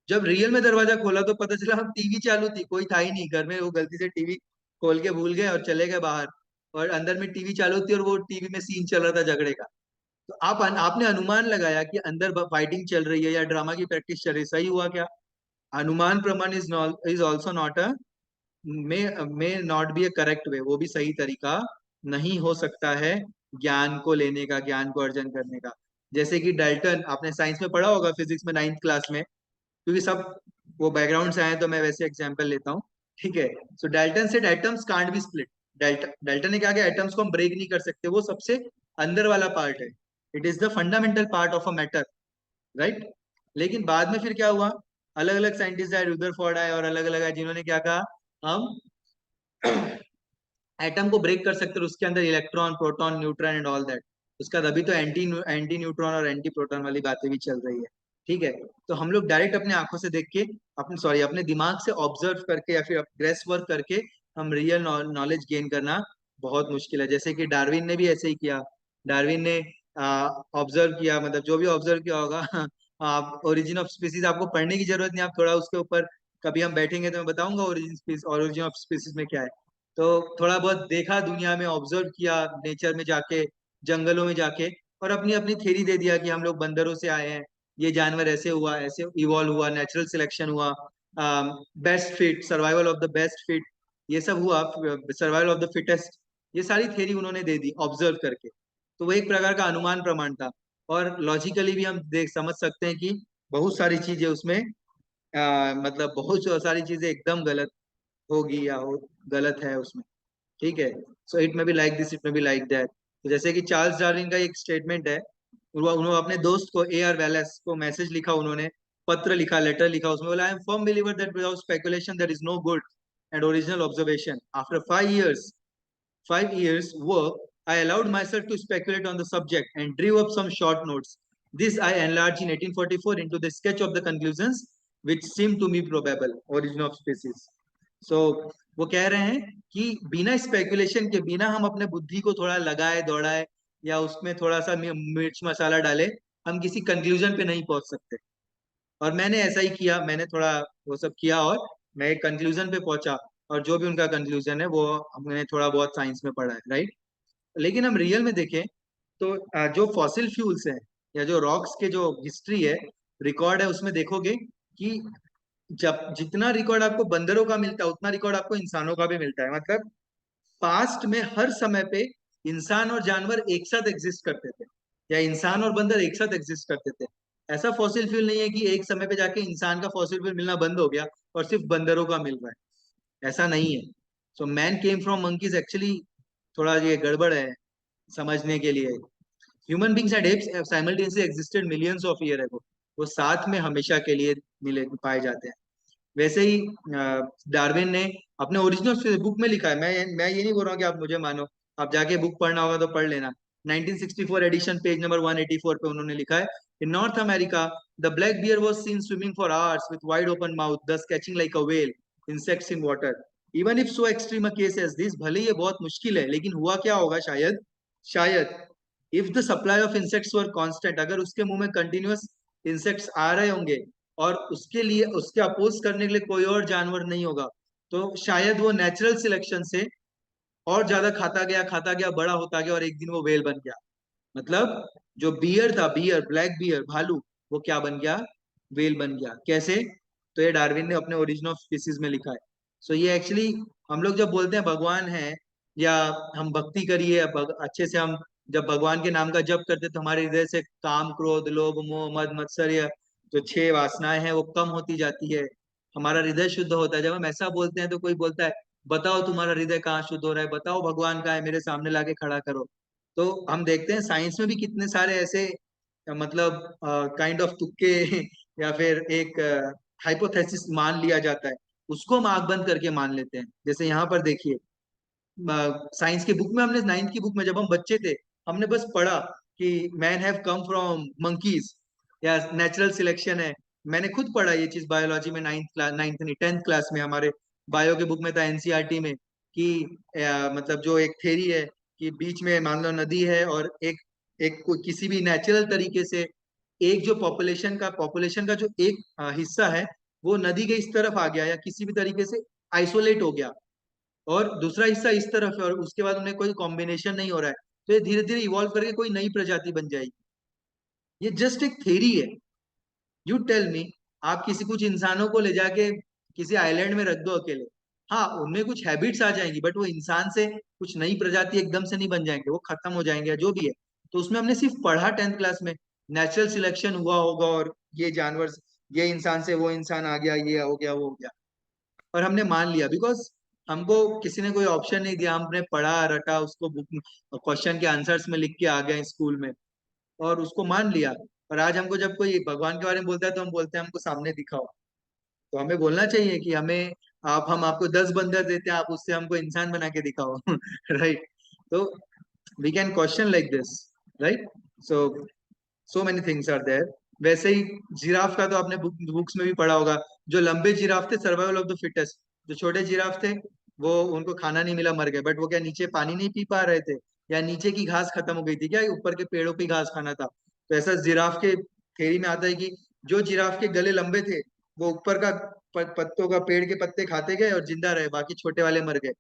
जब रियल में दरवाजा खोला तो पता चला हम, टीवी चालू थी, कोई था ही नहीं घर में, वो गलती से टीवी खोल के भूल गए और चले गए बाहर, और अंदर में टीवी चालू थी और वो टीवी में सीन चल रहा था झगड़े का। तो आपने अनुमान लगाया कि अंदर फाइटिंग चल रही है या ड्रामा की प्रैक्टिस चल रही है, सही हुआ क्या? अनुमान प्रमाण is also not a, may not be A correct way, वो भी सही तरीका नहीं हो सकता है ज्ञान को लेने का, ज्ञान को अर्जन करने का। जैसे कि डाल्टन, आपने साइंस में पढ़ा होगा, फिजिक्स में 9th क्लास में, क्योंकि सब वो बैकग्राउंड से आए हैं, तो मैं वैसे एग्जांपल लेता हूँ। ठीक है, so Dalton said atoms can't be split. Dalton ने क्या किया, एटम्स को हम ब्रेक नहीं कर सकते, वो सबसे अंदर वाला पार्ट है, it is the fundamental part of a matter, right? लेकिन बाद में फिर क्या हुआ, अलग अलग साइंटिस्ट आए, रुदरफोर्ड आए और अलग अलग आए, जिन्होंने क्या कहा, हम एटम को ब्रेक कर सकते हैं, उसके अंदर electron proton neutron and all that. उसका अभी तो एंटी एंटी न्यूट्रॉन और एंटी प्रोटॉन वाली बातें भी चल रही है। ठीक है, तो हम लोग डायरेक्ट अपने आंखों से देख के, अपने सॉरी अपने दिमाग से ऑब्जर्व करके या फिर ग्रेस वर्क करके हम रियल नॉलेज गेन करना बहुत मुश्किल है। जैसे कि डार्विन ने भी ऐसे ही किया। डार्विन ने ऑब्जर्व किया, मतलब जो भी ऑब्जर्व किया होगा आप ओरिजिन ऑफ स्पीसीज आपको पढ़ने की जरूरत नहीं, आप थोड़ा उसके ऊपर, कभी हम बैठेंगे तो मैं बताऊंगा ओरिजिन ऑफ स्पीसीज में क्या है। तो थोड़ा बहुत देखा, दुनिया में ऑब्जर्व किया, नेचर में जाके, जंगलों में जाके, और अपनी अपनी थ्योरी दे दिया कि हम लोग बंदरों से आए हैं, ये जानवर ऐसे हुआ, ऐसे इवॉल्व हुआ, नेचुरल सिलेक्शन हुआ, best fit, survival of the best fit, ये सब हुआ, सर्वाइवल ऑफ द फिटेस्ट, ये सारी थ्योरी उन्होंने दे दी ऑब्जर्व करके। तो वो एक प्रकार का अनुमान प्रमाण था। और लॉजिकली भी हम देख समझ सकते हैं कि बहुत सारी चीजें उसमें, मतलब बहुत सारी चीजें एकदम गलत होगी या हो, गलत है उसमें। ठीक है, सो इट में बी लाइक दिस, इट में बी लाइक दैट। तो जैसे कि चार्ल्स डार्विन का एक स्टेटमेंट है, उन्होंने अपने दोस्त को AR वेलेस को मैसेज लिखा, उन्होंने पत्र लिखा, लेटर लिखा, उसमें बोला I am firm believer that without speculation there is no good, and original observation. After 5 years work, I allowed myself to speculate on the subject and drew up some short notes. This I enlarged in 1844 into the sketch of the conclusions, which seemed to me probable. Origin of species. So वो कह रहे हैं कि बिना speculation के, बिना हम अपने बुद्धि को थोड़ा लगाए दौड़ाए या उसमें थोड़ा सा मिर्च मसाला डाले, हम किसी कंक्लूजन पे नहीं पहुंच सकते। और मैंने ऐसा ही किया, मैंने थोड़ा वो सब किया और मैं एक कंक्लूजन पे पहुंचा। और जो भी उनका कंक्लूजन है वो हमने थोड़ा बहुत साइंस में पढ़ा है, राइट। लेकिन हम रियल में देखें तो जो फॉसिल फ्यूल्स हैं या जो रॉक्स के जो हिस्ट्री है, रिकॉर्ड है, उसमें देखोगे कि जब जितना रिकॉर्ड आपको बंदरों का मिलता है उतना रिकॉर्ड आपको इंसानों का भी मिलता है। मतलब पास्ट में हर समय पे इंसान और जानवर एक साथ एग्जिस्ट करते थे, या इंसान और बंदर एक साथ एग्जिस्ट करते थे। ऐसा फॉसिल फ्यूल नहीं है कि एक समय पे जाके इंसान का फॉसिल फ्यूल मिलना बंद हो गया और सिर्फ बंदरों का मिल रहा है, ऐसा नहीं है। So man came from monkeys, actually थोड़ा ये गड़बड़ है समझने के लिए। Human beings and apps simultaneously existed millions of year ago, वो साथ में हमेशा के लिए मिले पाए जाते हैं। वैसे ही डार्विन ने अपने ओरिजिनल बुक में लिखा है, मैं ये नहीं बोल रहा हूँ कि आप मुझे मानो, आप जाके बुक पढ़ना होगा तो पढ़ लेना। 1964 एडिशन पेज नंबर 184 पे उन्होंने लिखा है, in North America the black bear was seen swimming for hours with wide open mouth thus catching like a whale insects in water. Even if so extreme a case as this, भले ये बहुत मुश्किल है, लेकिन हुआ क्या होगा, शायद शायद if the supply of insects were constant, अगर उसके मुंह में कंटिन्यूअस इंसेक्ट्स आ रहे होंगे और उसके लिए उसके अपोज करने के लिए कोई और जानवर नहीं होगा, तो शायद वो नेचुरल सिलेक्शन से और ज्यादा खाता गया, बड़ा होता गया और एक दिन वो वेल बन गया। मतलब जो बियर था, बियर ब्लैक बियर भालू, वो क्या बन गया, वेल बन गया। कैसे? तो ये डार्विन ने अपने ओरिजिन ऑफ स्पीसीज में लिखा है। सो ये एक्चुअली हम लोग जब बोलते हैं भगवान है या हम भक्ति करिए अच्छे से, हम जब भगवान के नाम का जप करते तो हमारे हृदय से काम क्रोध लोभ मोह मद मत्सर्य जो 6 वासनाएं हैं वो कम होती जाती है, हमारा हृदय शुद्ध होता है। जब हम ऐसा बोलते हैं तो कोई बोलता है बताओ तुम्हारा हृदय कहाँ शुद्ध हो रहा है, बताओ भगवान कहाँ है, मेरे सामने लाके खड़ा करो। तो हम देखते हैं साइंस में भी कितने सारे ऐसे मतलब काइंड ऑफ तुक्के या फिर एक हाइपोथेसिस मान लिया जाता है, उसको हम आंख बंद करके मान लेते हैं। जैसे यहाँ पर देखिए, साइंस की बुक में, हमने नाइन्थ की बुक में जब हम बच्चे थे, हमने बस पढ़ा कि man have come from monkeys या नेचुरल सिलेक्शन है। मैंने खुद पढ़ा ये चीज बायोलॉजी में, नाइन्थ नहीं 10th क्लास में हमारे बायो के बुक में था, एनसीईआरटी में, कि मतलब जो एक थ्योरी है कि बीच में मान लो नदी है और एक एक किसी भी नेचुरल तरीके से एक जो पॉपुलेशन का जो एक हिस्सा है वो नदी के इस तरफ आ गया या किसी भी तरीके से आइसोलेट हो गया, और दूसरा हिस्सा इस तरफ है और उसके बाद उन्हें कोई कॉम्बिनेशन नहीं हो रहा है, तो ये धीरे धीरे इवॉल्व करके कोई नई प्रजाति बन जाएगी। ये जस्ट एक थ्योरी है। यू टेल मी, आप किसी कुछ इंसानों को ले जाके किसी आइलैंड में रख दो अकेले, हाँ उनमें कुछ हैबिट्स आ जाएंगी, बट वो इंसान से कुछ नई प्रजाति एकदम से नहीं बन जाएंगे, वो खत्म हो जाएंगे या जो भी है। तो उसमें हमने सिर्फ पढ़ा 10th क्लास में, नेचुरल सिलेक्शन हुआ होगा और ये जानवर, ये इंसान से वो इंसान आ गया, ये हो गया वो हो गया, और हमने मान लिया बिकॉज हमको किसी ने कोई ऑप्शन नहीं दिया, हमने पढ़ा रटा उसको, बुक क्वेश्चन के आंसर्स में लिख के आ गए स्कूल में और उसको मान लिया। और आज हमको जब कोई भगवान के बारे में बोलता है तो हम बोलते हैं हमको सामने दिखाओ। तो हमें बोलना चाहिए कि हमें, आप हम आपको 10 बंदर देते हैं, आप उससे हमको इंसान बना के दिखाओ राइट। तो we can question like this, right. So so many things are there. वैसे ही जिराफ का तो आपने बुक्स में भी पढ़ा होगा, जो लंबे जिराफ थे, सर्वाइवल ऑफ द फिटेस्ट। जो छोटे जिराफ थे वो, उनको खाना नहीं मिला, मर गए, बट वो क्या नीचे पानी नहीं पी पा रहे थे, या नीचे की घास खत्म हो गई थी क्या, ऊपर के पेड़ों की घास खाना था। तो ऐसा जिराफ के थ्योरी में आता है कि जो जिराफ के गले लंबे थे वो ऊपर का पत्तों का, पेड़ के पत्ते खाते गए और जिंदा रहे, बाकी छोटे वाले मर गए।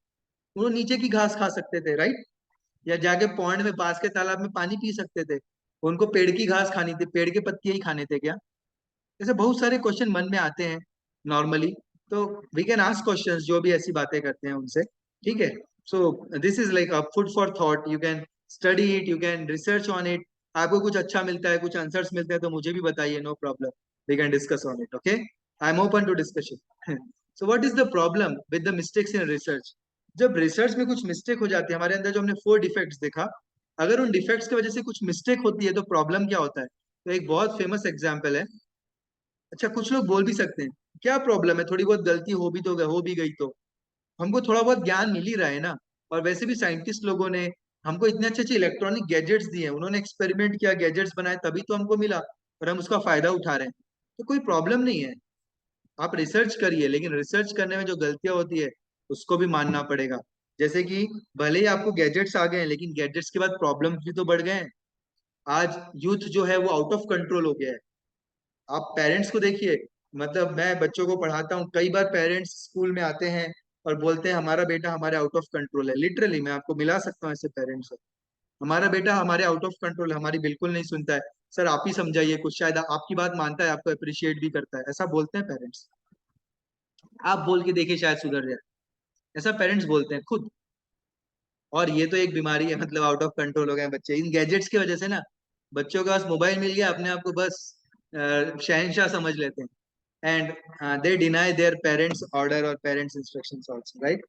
वो नीचे की घास खा सकते थे, राइट, या जाके पॉन्ड में, पास के तालाब में पानी पी सकते थे। उनको पेड़ की घास खानी थी, पेड़ के पत्ते ही खाने थे क्या? ऐसे बहुत सारे क्वेश्चन मन में आते हैं नॉर्मली। तो वी कैन आस्क क्वेश्चंस, जो भी ऐसी बातें करते हैं उनसे, ठीक है। So this is like a food for thought, you can study it, you can research on it. आपको कुछ अच्छा मिलता है, कुछ आंसर्स मिलते हैं तो मुझे भी बताइए, no problem, we can discuss on it, okay. I am open to discussion so what is the problem with the mistakes in research? जब रिसर्च में कुछ मिस्टेक हो जाती है हमारे अंदर, जो हमने 4 डिफेक्ट्स देखा, अगर उन डिफेक्ट्स की वजह से कुछ मिस्टेक होती है तो प्रॉब्लम क्या होता है? तो एक बहुत फेमस एग्जाम्पल है। अच्छा, कुछ लोग बोल भी सकते हैं क्या प्रॉब्लम है, थोड़ी बहुत गलती हो भी गई तो, हमको थोड़ा बहुत ज्ञान मिल ही रहा है ना। और वैसे भी साइंटिस्ट लोगों ने हमको इतने अच्छे अच्छे इलेक्ट्रॉनिक गैजेट्स दिए हैं, उन्होंने एक्सपेरिमेंट किया, गैजेट्स बनाए, तभी तो हमको मिला, और हम उसका फायदा उठा रहे हैं। तो कोई प्रॉब्लम नहीं है, आप रिसर्च करिए, लेकिन रिसर्च करने में जो गलतियां होती है उसको भी मानना पड़ेगा। जैसे कि भले ही आपको गैजेट्स आ गए हैं, लेकिन गैजेट्स के बाद प्रॉब्लम्स भी तो बढ़ गए हैं। आज यूथ जो है वो आउट ऑफ कंट्रोल हो गया है। आप पेरेंट्स को देखिए, मतलब मैं बच्चों को पढ़ाता हूँ, कई बार पेरेंट्स स्कूल में आते हैं और बोलते हैं हमारा बेटा हमारे आउट ऑफ कंट्रोल है। लिटरली मैं आपको मिला सकता हूँ ऐसे पेरेंट्स से, हमारा बेटा हमारे आउट ऑफ कंट्रोल है, हमारी बिल्कुल नहीं सुनता है। सर आप ही समझाइए कुछ, शायद आपकी बात मानता है, आपको अप्रिशिएट भी करता है, ऐसा बोलते हैं पेरेंट्स। आप बोल के देखिए शायद सुधर जाए, ऐसा पेरेंट्स बोलते हैं खुद। और ये तो एक बीमारी है, मतलब आउट ऑफ कंट्रोल हो गए हैं बच्चे इन गैजेट्स की वजह से ना। बच्चों के पास मोबाइल मिल गया, अपने आप को बस शहंशाह समझ लेते हैं, and they deny their parents order और पेरेंट्स इंस्ट्रक्शंस आल्सो, राइट।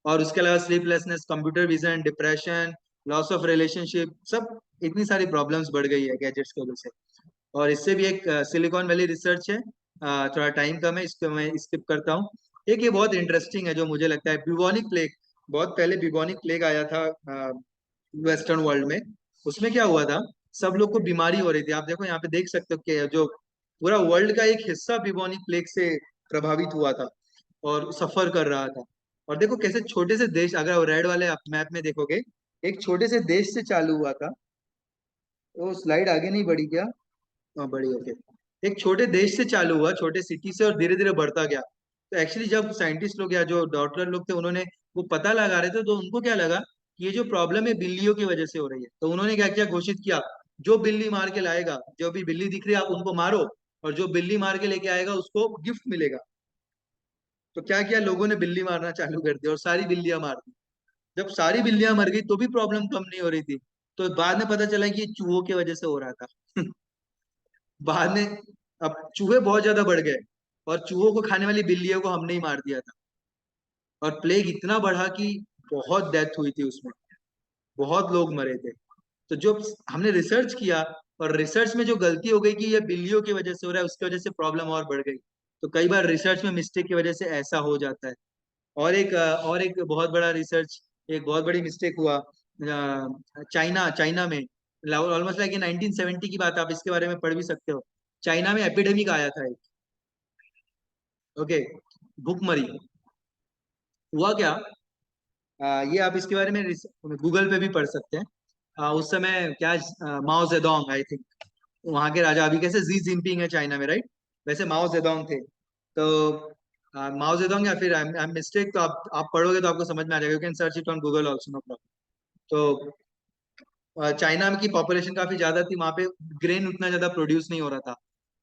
और उसके अलावा sleeplessness, computer vision, depression, loss of relationship, सब इतनी सारी प्रॉब्लम्स बढ़ गई है गैजेट्स की वजह से। और इससे भी एक सिलिकॉन वैली रिसर्च है, थोड़ा टाइम कम है, इसको मैं स्किप करता हूँ। एक ये बहुत इंटरेस्टिंग है जो मुझे लगता है, ब्यूबोनिक प्लेग। बहुत पहले ब्यूबोनिक प्लेग आया था वेस्टर्न वर्ल्ड में। उसमें क्या हुआ था, सब लोग को बीमारी हो रही थी। आप देखो यहाँ पे देख सकते हो कि जो पूरा वर्ल्ड का एक हिस्सा ब्यूबोनिक प्लेग से प्रभावित हुआ था और सफर कर रहा था। और देखो कैसे छोटे से देश, अगर रेड वाले मैप में देखोगे, एक छोटे से देश से चालू हुआ था। वो स्लाइड आगे नहीं बढ़ी क्या? हाँ बड़ी, ओके। एक छोटे देश से चालू हुआ, छोटे सिटी से, और धीरे धीरे बढ़ता गया। तो एक्चुअली जब साइंटिस्ट लोग या जो डॉक्टर लोग थे, उन्होंने वो पता लगा रहे थे, तो उनको क्या लगा कि ये जो प्रॉब्लम है बिल्लियों की वजह से हो रही है। तो उन्होंने क्या किया, घोषित किया जो बिल्ली मार के लाएगा, जो भी बिल्ली दिख रही है आप उनको मारो, और जो बिल्ली मार के लेके आएगा उसको गिफ्ट मिलेगा। तो क्या किया, लोगों ने बिल्ली मारना चालू कर दिया और सारी बिल्लियां मार दी। जब सारी बिल्लियां मर गई तो भी प्रॉब्लम कम नहीं हो रही थी। तो बाद में पता चला कि ये चूहों की वजह से हो रहा था। बाद में अब चूहे बहुत ज्यादा बढ़ गए, और चूहों को खाने वाली बिल्लियों को हमने ही मार दिया था। और प्लेग इतना बढ़ा कि बहुत डेथ हुई थी उसमें, बहुत लोग मरे थे। तो जो हमने रिसर्च किया, और रिसर्च में जो गलती हो गई कि ये बिल्लियों की वजह से हो रहा है, उसकी वजह से प्रॉब्लम और बढ़ गई। तो कई बार रिसर्च में मिस्टेक की वजह से ऐसा हो जाता है। और एक बहुत बड़ा रिसर्च, एक बहुत बड़ी मिस्टेक हुआ चाइना चाइना में। ऑलमोस्ट लाइक 1970 की बात, आप इसके बारे में पढ़ भी सकते हो। चाइना में एपिडेमिक आया था एक, ओके, भूखमरी। हुआ क्या, ये आप इसके बारे में गूगल पे भी पढ़ सकते हैं। उस समय क्या, माओ जेडोंग आई थिंक वहां के राजा, अभी कैसे जी जिनपिंग है चाइना में, राइट, वैसे माओ जेडोंग थे। तो माओ जेडोंग, या फिर आई एम मिस्टेक, तो आप पढ़ोगे तो आपको समझ में आ जाएगा, you can search it on Google also, no problem. तो चाइना की पॉपुलेशन काफी ज्यादा थी, वहां पे ग्रेन उतना ज्यादा प्रोड्यूस नहीं हो रहा था।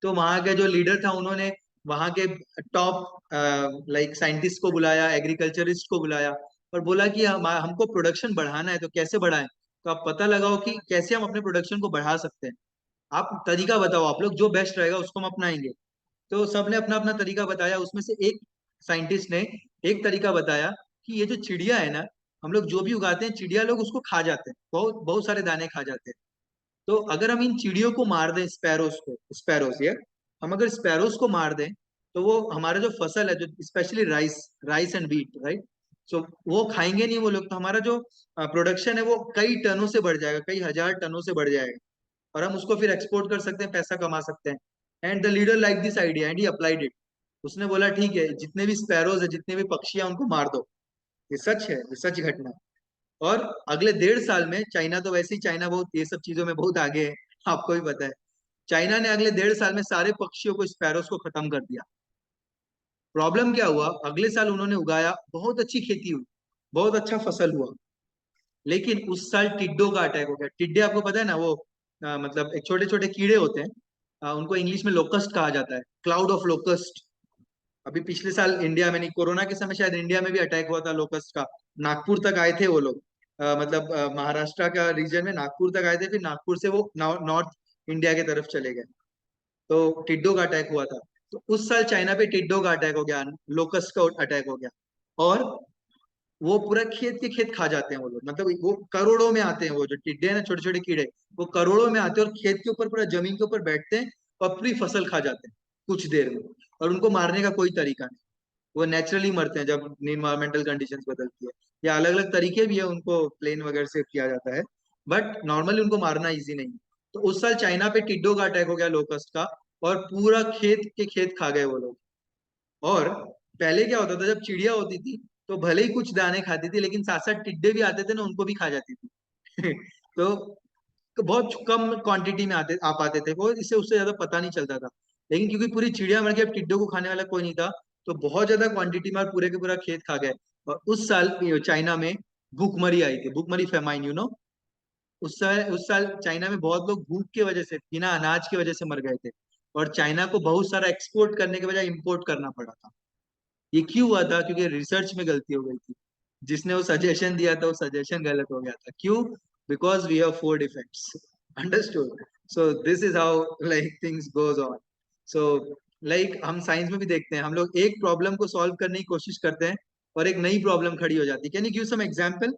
तो वहां के जो लीडर था, उन्होंने वहां के टॉप लाइक साइंटिस्ट को बुलाया, एग्रीकल्चरिस्ट को बुलाया, और बोला कि हमको प्रोडक्शन बढ़ाना है, तो कैसे बढ़ाएं। तो आप पता लगाओ कि कैसे हम अपने प्रोडक्शन को बढ़ा सकते हैं। आप तरीका बताओ, आप लोग जो बेस्ट रहेगा उसको हम अपनाएंगे। तो सबने अपना अपना तरीका बताया, उसमें से एक साइंटिस्ट ने एक तरीका बताया कि ये जो चिड़िया है ना, हम लोग जो भी उगाते हैं, चिड़िया लोग उसको खा जाते हैं, बहुत बहुत सारे दाने खा जाते हैं। तो अगर हम इन चिड़ियों को मार दें, स्पैरोस को, स्पैरोस ये, हम अगर स्पैरोस को मार दें, तो वो हमारा जो फसल है, जो specially rice, rice and wheat, right, so वो खाएंगे नहीं वो लोग, तो हमारा जो प्रोडक्शन है वो कई टनों से बढ़ जाएगा, कई हजार टनों से बढ़ जाएगा, और हम उसको फिर एक्सपोर्ट कर सकते हैं, पैसा कमा सकते हैं। And the leader like this idea and he applied it. उसने बोला ठीक है, जितने भी स्पैरोज है, जितने भी पक्षी हैं, उनको मार दो। ये सच है, ये सच घटना। और अगले 1.5 साल में, चाइना तो वैसे ही, चाइना बहुत ये सब चीजों में बहुत आगे है, आपको भी पता है। चाइना ने अगले 1.5 साल में सारे पक्षियों को, स्पैरोज को खत्म कर दिया। प्रॉब्लम क्या हुआ, अगले साल उन्होंने उगाया, बहुत अच्छी खेती हुई, बहुत अच्छा फसल हुआ। लेकिन उस साल टिड्डों का अटैक हो गया। टिड्डे आपको पता है ना, वो मतलब एक छोटे छोटे कीड़े होते हैं, उनको इंग्लिश में लोकस्ट कहा जाता है, क्लाउड ऑफ लोकस्ट। अभी पिछले साल इंडिया में नहीं, कोरोना के समय शायद इंडिया में भी अटैक हुआ था लोकस्ट का। नागपुर तक आए थे वो लोग, मतलब महाराष्ट्र का रीजन में नागपुर तक आए थे, फिर नागपुर से वो नॉर्थ इंडिया की तरफ चले गए। तो टिड्डों का अटैक हुआ था। तो उस साल चाइना पे टिड्डों का अटैक हो गया, लोकस्ट का अटैक हो गया। और वो पूरा खेत के खेत खा जाते हैं वो लोग, मतलब वो करोड़ों में आते हैं, वो जो टिड्डे हैं ना, छोटे छोटे कीड़े, वो करोड़ों में आते हैं और खेत के ऊपर, पूरा जमीन के ऊपर बैठते हैं और पूरी फसल खा जाते हैं कुछ देर में, और उनको मारने का कोई तरीका नहीं। वो नेचुरली मरते हैं जब इन्वायरमेंटल कंडीशंस बदलती है, या अलग अलग तरीके भी है, उनको प्लेन वगैरह से किया जाता है, बट नॉर्मली उनको मारना इजी नहीं है। तो उस साल चाइना पे टिड्डो का अटैक हो गया, लोकस्ट का, और पूरा खेत के खेत खा गए वो लोग। और पहले क्या होता था, जब चिड़िया होती थी तो भले ही कुछ दाने खाती थी, लेकिन साथ साथ टिड्डे भी आते थे ना, उनको भी खा जाती थी। तो बहुत कम क्वांटिटी में आ पाते थे वो, इससे उससे ज्यादा पता नहीं चलता था। लेकिन क्योंकि पूरी चिड़िया मर गई, अब टिड्डों को खाने वाला कोई नहीं था, तो बहुत ज्यादा क्वांटिटी में और पूरे के पूरा खेत खा गए। और उस साल चाइना में भूखमरी आई थी, भूखमरी फेमाइन, उस साल चाइना में बहुत लोग भूख की वजह से, बिना अनाज की वजह से मर गए थे। और चाइना को बहुत सारा एक्सपोर्ट करने के बजाय इंपोर्ट करना पड़ा था। ये क्यों हुआ था? क्योंकि रिसर्च में गलती हो गई थी। जिसने वो सजेशन दिया था, वो सजेशन गलत हो गया था। क्यों? Because we have four defects. Understood? So this is how like things goes on. So like हम साइंस में भी देखते हैं, हम लोग एक प्रॉब्लम को सॉल्व करने की कोशिश करते हैं और एक नई प्रॉब्लम खड़ी हो जाती है। Can you give some example?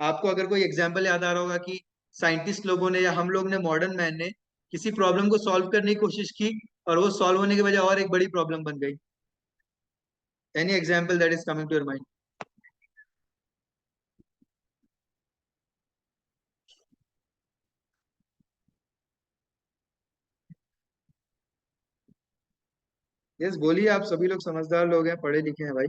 आपको अगर कोई एग्जांपल याद आ रहा होगा कि साइंटिस्ट लोगों ने या हम लोग ने, मॉडर्न मैन ने किसी प्रॉब्लम को सॉल्व करने की कोशिश की और वो सॉल्व होने के बजाय और एक बड़ी प्रॉब्लम बन गई। Any example that is coming to your mind? Yes, बोलिए, आप सभी लोग समझदार लोग हैं, पढ़े लिखे हैं भाई।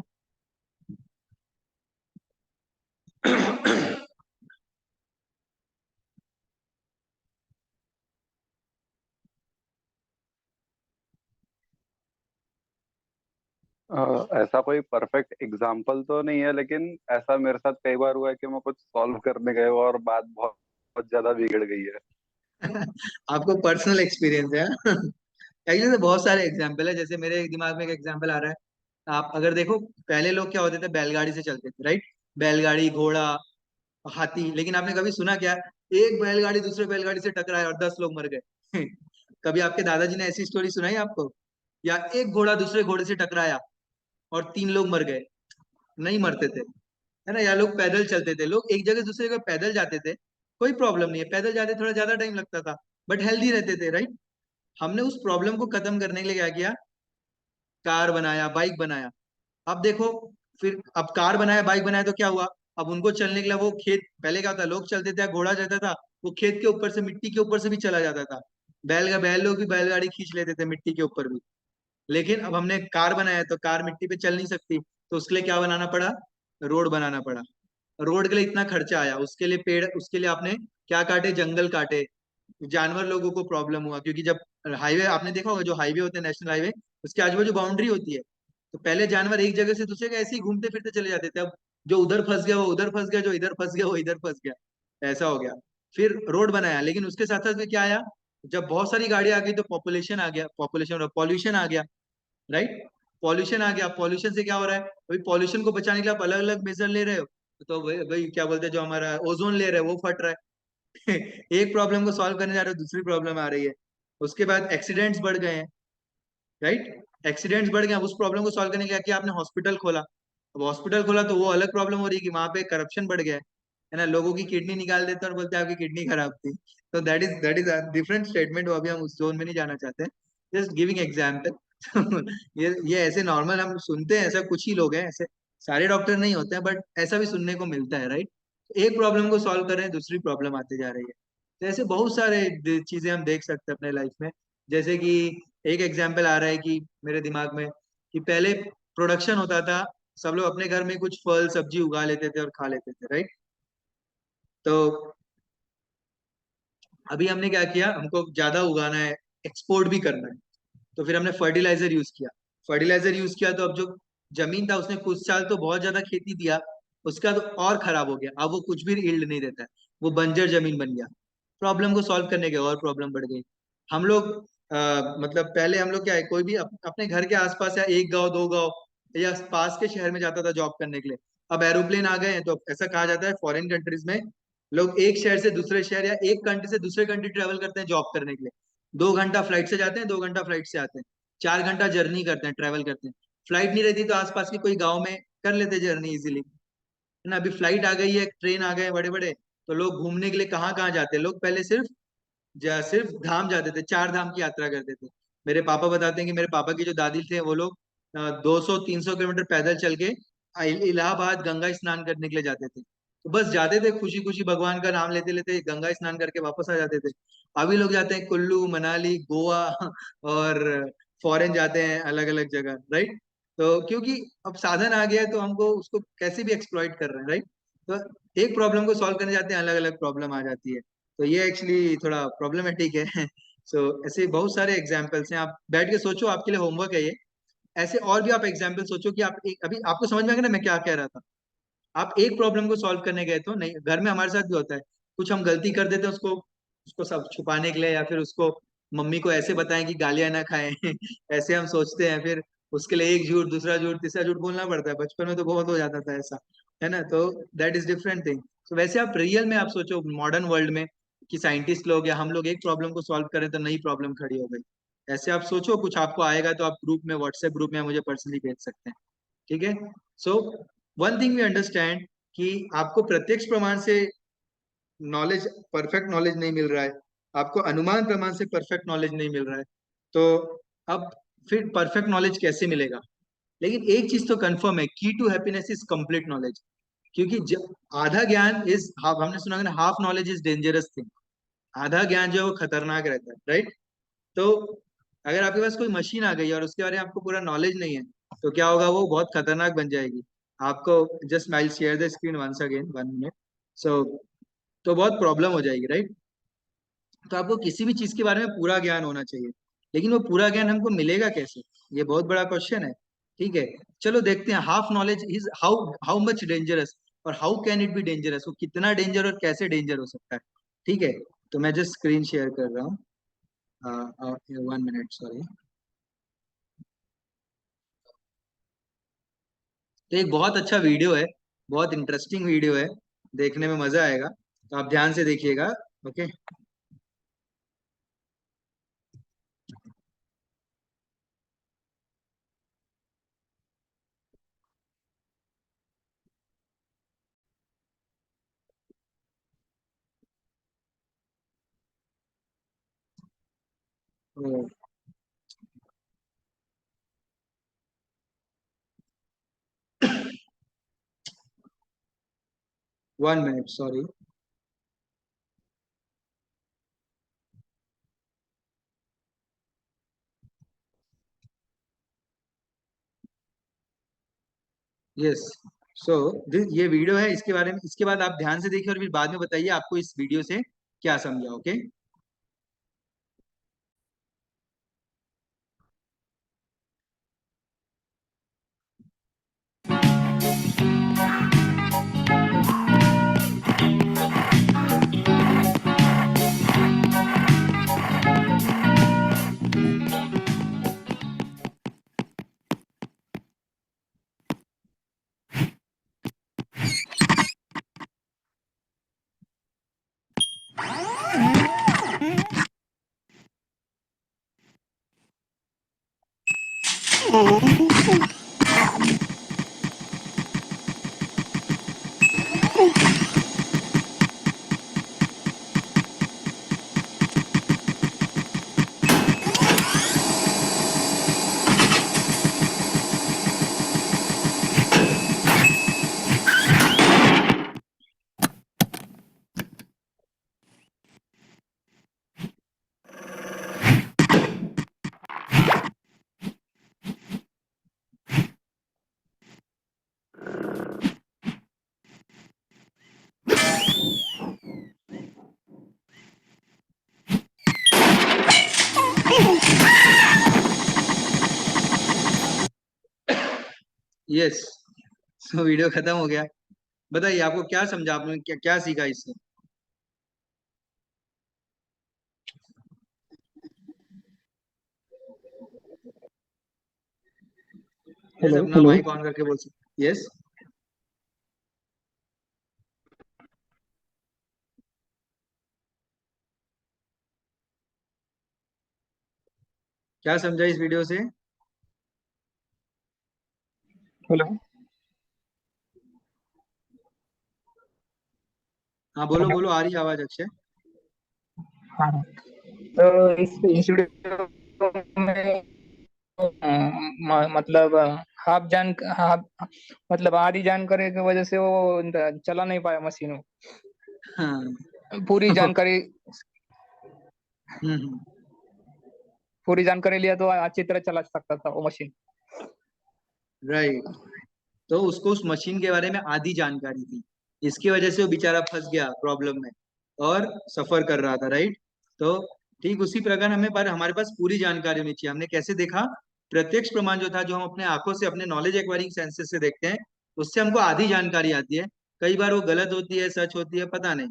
ऐसा कोई परफेक्ट एग्जाम्पल तो नहीं है, लेकिन ऐसा मेरे साथ कई बार हुआ है कि मैं कुछ सॉल्व करने गए और बात बहुत बहुत ज्यादा बिगड़ गई है। आपको पर्सनल एक्सपीरियंस है? एक्चुअली तो बहुत सारे एग्जाम्पल है, जैसे मेरे दिमाग में एक एग्जाम्पल आ रहा है। आप अगर देखो, पहले लोग क्या होते थे, बैलगाड़ी से चलते थे, राइट? बैलगाड़ी, घोड़ा, हाथी। लेकिन आपने कभी सुना क्या, एक बैलगाड़ी दूसरे बैलगाड़ी से टकराए और 10 लोग मर गए? कभी आपके दादाजी ने ऐसी स्टोरी सुनाई आपको? या एक घोड़ा दूसरे घोड़े से टकराया और 3 लोग मर गए? नहीं मरते थे, है ना? या लोग पैदल चलते थे, लोग एक जगह से दूसरी जगह पैदल जाते थे, कोई प्रॉब्लम नहीं है, पैदल जाते थोड़ा ज्यादा टाइम लगता था, बट हेल्दी रहते थे, राइट? हमने उस प्रॉब्लम को खत्म करने के लिए क्या किया? कार बनाया, बाइक बनाया। अब देखो, फिर अब कार बनाया, बाइक बनाया, तो क्या हुआ? अब उनको चलने के लिए, वो खेत, पहले क्या होता, लोग चलते थे, घोड़ा जाता था, वो खेत के ऊपर से, मिट्टी के ऊपर से भी चला जाता था। बैल लोग भी बैलगाड़ी खींच लेते थे मिट्टी के ऊपर भी। लेकिन अब हमने कार बनाया, तो कार मिट्टी पे चल नहीं सकती, तो उसके लिए क्या बनाना पड़ा? रोड बनाना पड़ा। रोड के लिए इतना खर्चा आया, उसके लिए पेड़, उसके लिए आपने क्या काटे? जंगल काटे। जानवर लोगों को प्रॉब्लम हुआ, क्योंकि जब हाईवे, आपने देखा होगा, जो हाईवे होते हैं, नेशनल हाईवे, उसके आजू बाजू बाउंड्री होती है, तो पहले जानवर एक जगह से दूसरे जगह ऐसे ही घूमते फिरते चले जाते थे। अब जो उधर फंस गया वो उधर फंस गया, जो इधर फंस गया वो इधर फंस गया, ऐसा हो गया। फिर रोड बनाया, लेकिन उसके साथ साथ में क्या आया? जब बहुत सारी गाड़ी आ गई तो पॉपुलेशन आ गया, पॉपुलेशन और पॉल्यूशन आ गया, राइट? पॉल्यूशन आ गया। पॉल्यूशन से क्या हो रहा है? अभी पॉल्यूशन को बचाने के लिए आप अलग अलग मेजर ले रहे हो, तो भाई क्या बोलते हैं, जो हमारा ओजोन लेयर है वो फट रहा है। एक प्रॉब्लम को सॉल्व करने जा रहे हो, दूसरी प्रॉब्लम आ रही है। उसके बाद एक्सीडेंट्स बढ़ गए हैं, राइट? एक्सीडेंट्स बढ़ गए, अब उस प्रॉब्लम को सॉल्व करने के लिए क्या, आपने हॉस्पिटल खोला। अब हॉस्पिटल खोला तो वो अलग प्रॉब्लम हो रही है कि वहां पे करप्शन बढ़ गया है ना? लोगों की किडनी निकाल देते हैं और बोलते हैं आपकी किडनी खराब थी। तो दैट इज डिफरेंट स्टेटमेंट, वो अभी हम उस जोन में नहीं जाना चाहते हैं। Just giving example. ये ऐसे नॉर्मल हम सुनते हैं, ऐसा कुछ ही लोग हैं ऐसे, सारे डॉक्टर नहीं होते हैं, बट ऐसा भी सुनने को मिलता है, राइट? एक प्रॉब्लम को सॉल्व कर रहे हैं, दूसरी प्रॉब्लम आते जा रही है। तो ऐसे बहुत सारे चीजें हम देख सकते हैं अपने लाइफ में। जैसे कि एक एग्जाम्पल आ रहा है कि मेरे दिमाग में, कि पहले प्रोडक्शन होता था, सब लोग अपने घर में कुछ फल सब्जी उगा लेते थे और खा लेते थे, राइट? तो अभी हमने क्या किया, हमको ज्यादा उगाना है, एक्सपोर्ट भी करना है, तो फिर हमने फर्टिलाइजर यूज किया। फर्टिलाइजर यूज किया तो अब जो जमीन था, उसने कुछ साल तो बहुत ज्यादा खेती दिया, उसका तो और खराब हो गया, अब वो कुछ भी ईल्ड नहीं देता है, वो बंजर जमीन बन गया। प्रॉब्लम को सॉल्व करने के और प्रॉब्लम बढ़ गई। हम लोग मतलब पहले हम लोग क्या है, कोई भी अपने घर के आसपास या एक गांव दो गांव या पास के शहर में जाता था जॉब करने के लिए। अब एरोप्लेन आ गए हैं, तो ऐसा कहा जाता है फॉरेन कंट्रीज में लोग एक शहर से दूसरे शहर या एक कंट्री से दूसरे कंट्री ट्रेवल करते हैं जॉब करने के लिए। 2 घंटा फ्लाइट से जाते हैं, 2 घंटा फ्लाइट से आते हैं, 4 घंटा जर्नी करते हैं, ट्रेवल करते हैं। फ्लाइट नहीं रहती तो आसपास के कोई गांव में कर लेते जर्नी इजीली, है ना? अभी फ्लाइट आ गई है, ट्रेन आ गए बड़े बड़े, तो लोग घूमने के लिए कहाँ कहाँ जाते हैं? लोग पहले सिर्फ धाम जाते थे, 4 धाम की यात्रा करते थे। मेरे पापा बताते हैं कि मेरे पापा की जो दादी थे, वो लोग 200-300 किलोमीटर पैदल चल के इलाहाबाद गंगा स्नान करने के लिए जाते थे। तो बस जाते थे खुशी खुशी, भगवान का नाम लेते लेते गंगा स्नान करके वापस आ जाते थे। अभी लोग जाते हैं कुल्लू मनाली गोवा और फॉरेन जाते हैं अलग अलग जगह, राइट। तो क्योंकि अब साधन आ गया है तो हमको उसको कैसे भी एक्सप्लॉइट कर रहे हैं, राइट। तो एक प्रॉब्लम को सॉल्व करने जाते हैं, अलग अलग प्रॉब्लम आ जाती है। तो ये एक्चुअली थोड़ा प्रॉब्लमेटिक है। सो ऐसे बहुत सारे एग्जाम्पल्स हैं, आप बैठ के सोचो, आपके लिए होमवर्क है ये। ऐसे और भी आप एग्जाम्पल सोचो कि आप एक, अभी आपको समझ में आ गया ना मैं क्या कह रहा था। आप एक प्रॉब्लम को सॉल्व करने गए तो नहीं, घर में हमारे साथ भी होता है, कुछ हम गलती कर देते हैं उसको उसको सब छुपाने के लिए, या फिर उसको मम्मी को ऐसे बताएं कि गालियां ना खाएं। ऐसे हम सोचते हैं, फिर उसके लिए एक झूठ दूसरा झूठ तीसरा झूठ बोलना पड़ता है। बचपन में तो बहुत हो जाता था ऐसा, है ना। तो दैट इज डिफरेंट थिंग। तो वैसे आप रियल में आप सोचो मॉडर्न वर्ल्ड में कि साइंटिस्ट लोग या हम लोग एक प्रॉब्लम को सॉल्व करें तो नई प्रॉब्लम खड़ी हो गई। ऐसे आप सोचो, कुछ आपको आएगा तो आप ग्रुप में, व्हाट्सएप ग्रुप में मुझे पर्सनली भेज सकते हैं, ठीक है। So one thing we understand कि आपको प्रत्यक्ष प्रमाण से नॉलेज, परफेक्ट नॉलेज नहीं मिल रहा है, आपको अनुमान प्रमाण से परफेक्ट नॉलेज नहीं मिल रहा है। तो अब फिर परफेक्ट नॉलेज कैसे मिलेगा? लेकिन एक चीज तो कंफर्म है, key to happiness is complete knowledge. क्योंकि आधा ज्ञान इज हाफ, हमने सुना है ना, half knowledge is dangerous thing. आधा ज्ञान जो है वो खतरनाक रहता है, राइट। तो अगर आपके पास कोई मशीन आ गई और उसके बारे में आपको पूरा नॉलेज नहीं है, तो क्या होगा, वो बहुत खतरनाक बन जाएगी आपको। Just I share the screen once again, 1 minute. So तो बहुत प्रॉब्लम हो जाएगी, राइट। तो आपको किसी भी चीज के बारे में पूरा ज्ञान होना चाहिए, लेकिन वो पूरा ज्ञान हमको मिलेगा कैसे, ये बहुत बड़ा क्वेश्चन है, ठीक है। चलो देखते हैं, half knowledge is how how much dangerous, और how can it be dangerous, वो कितना डेंजर और कैसे डेंजर हो सकता है, ठीक है। तो मैं जस्ट स्क्रीन शेयर कर रहा हूँ, 1 मिनट, सॉरी। तो एक बहुत अच्छा वीडियो है, बहुत इंटरेस्टिंग वीडियो है, देखने में मजा आएगा, तो आप ध्यान से देखिएगा, ओके। 1 minute, sorry. यस। सो ये वीडियो है, इसके बारे में, इसके बाद आप ध्यान से देखिए और फिर बाद में बताइए आपको इस वीडियो से क्या समझा, ओके। यस। सो वीडियो खत्म हो गया। बताइए आपको क्या समझा, आपने क्या क्या सीखा इससे? Yes, hello. अपना माइक ऑन करके बोल सकते, यस। क्या समझा इस वीडियो से? हेलो। हाँ बोलो हेलो। बोलो, आ रही है आवाज, अक्षय। हाँ हाँ। तो इस वीडियो में मतलब हाफ मतलब आधी जानकारी की वजह से वो चला नहीं पाया मशीन को। हाँ। पूरी जानकारी हम्म। पूरी जानकारी लिया तो अच्छी तरह चला सकता था वो मशीन। राइट। तो उसको उस मशीन के बारे में आधी जानकारी थी, इसकी वजह से वो बेचारा फंस गया प्रॉब्लम में और सफर कर रहा था। राइट। तो ठीक उसी प्रकार हमें पर हमारे पास पूरी जानकारी होनी चाहिए। हमने कैसे देखा? प्रत्यक्ष प्रमाण जो था, जो हम अपने आंखों से, अपने नॉलेज एक्वायरिंग सेंसेस से देखते हैं, उससे हमको आधी जानकारी आती है। कई बार वो गलत होती है, सच होती है, पता नहीं।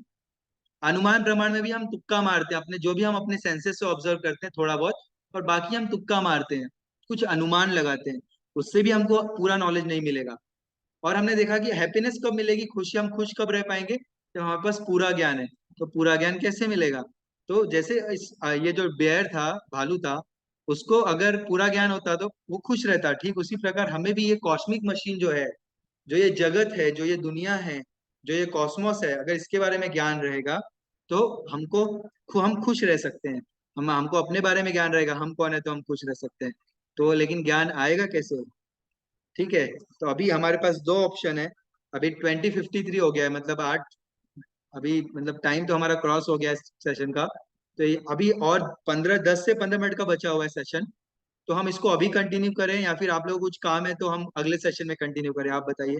अनुमान प्रमाण में भी हम तुक्का मारते हैं, अपने जो भी हम अपने सेंसेस से ऑब्जर्व करते हैं थोड़ा बहुत, और बाकी हम तुक्का मारते हैं, कुछ अनुमान लगाते हैं। उससे भी हमको पूरा नॉलेज नहीं मिलेगा। और हमने देखा कि हैप्पीनेस कब मिलेगी, खुशी, हम खुश कब रह पाएंगे, जब हमारे पास पूरा ज्ञान है। तो पूरा ज्ञान कैसे मिलेगा? तो जैसे ये जो बेयर था, भालू था, उसको अगर पूरा ज्ञान होता तो वो खुश रहता। ठीक उसी प्रकार हमें भी ये कॉस्मिक मशीन जो है, जो ये जगत है, जो ये दुनिया है, जो ये कॉस्मोस है, अगर इसके बारे में ज्ञान रहेगा तो हमको हम खुश रह सकते हैं। हमको अपने बारे में ज्ञान रहेगा, हम कौन है, तो हम खुश रह सकते हैं। तो लेकिन ज्ञान आएगा कैसे? ठीक है। तो अभी हमारे पास दो ऑप्शन है। अभी 20:53 हो गया है, मतलब 8, अभी मतलब टाइम तो हमारा क्रॉस हो गया है सेशन का। तो अभी और 10 से 15 मिनट का बचा हुआ है सेशन। तो हम इसको अभी कंटिन्यू करें या फिर आप लोगों को कुछ काम है तो हम अगले सेशन में कंटिन्यू करें? आप बताइए।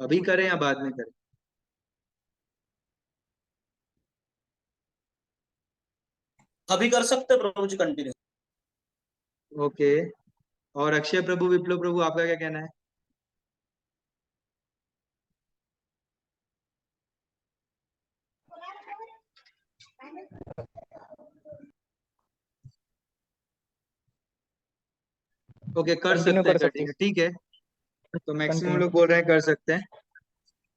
अभी करें या बाद में करें? अभी कर सकते हैं प्रभु जी, कंटिन्यू। ओके। और अक्षय प्रभु, विप्लव प्रभु, आपका क्या कहना है? ओके, कर कंटिन्यू सकते हैं कर सकते कंटिन्यू, ठीक है। तो मैक्सिमम कंटिन्यू। लोग बोल रहे हैं कर सकते हैं।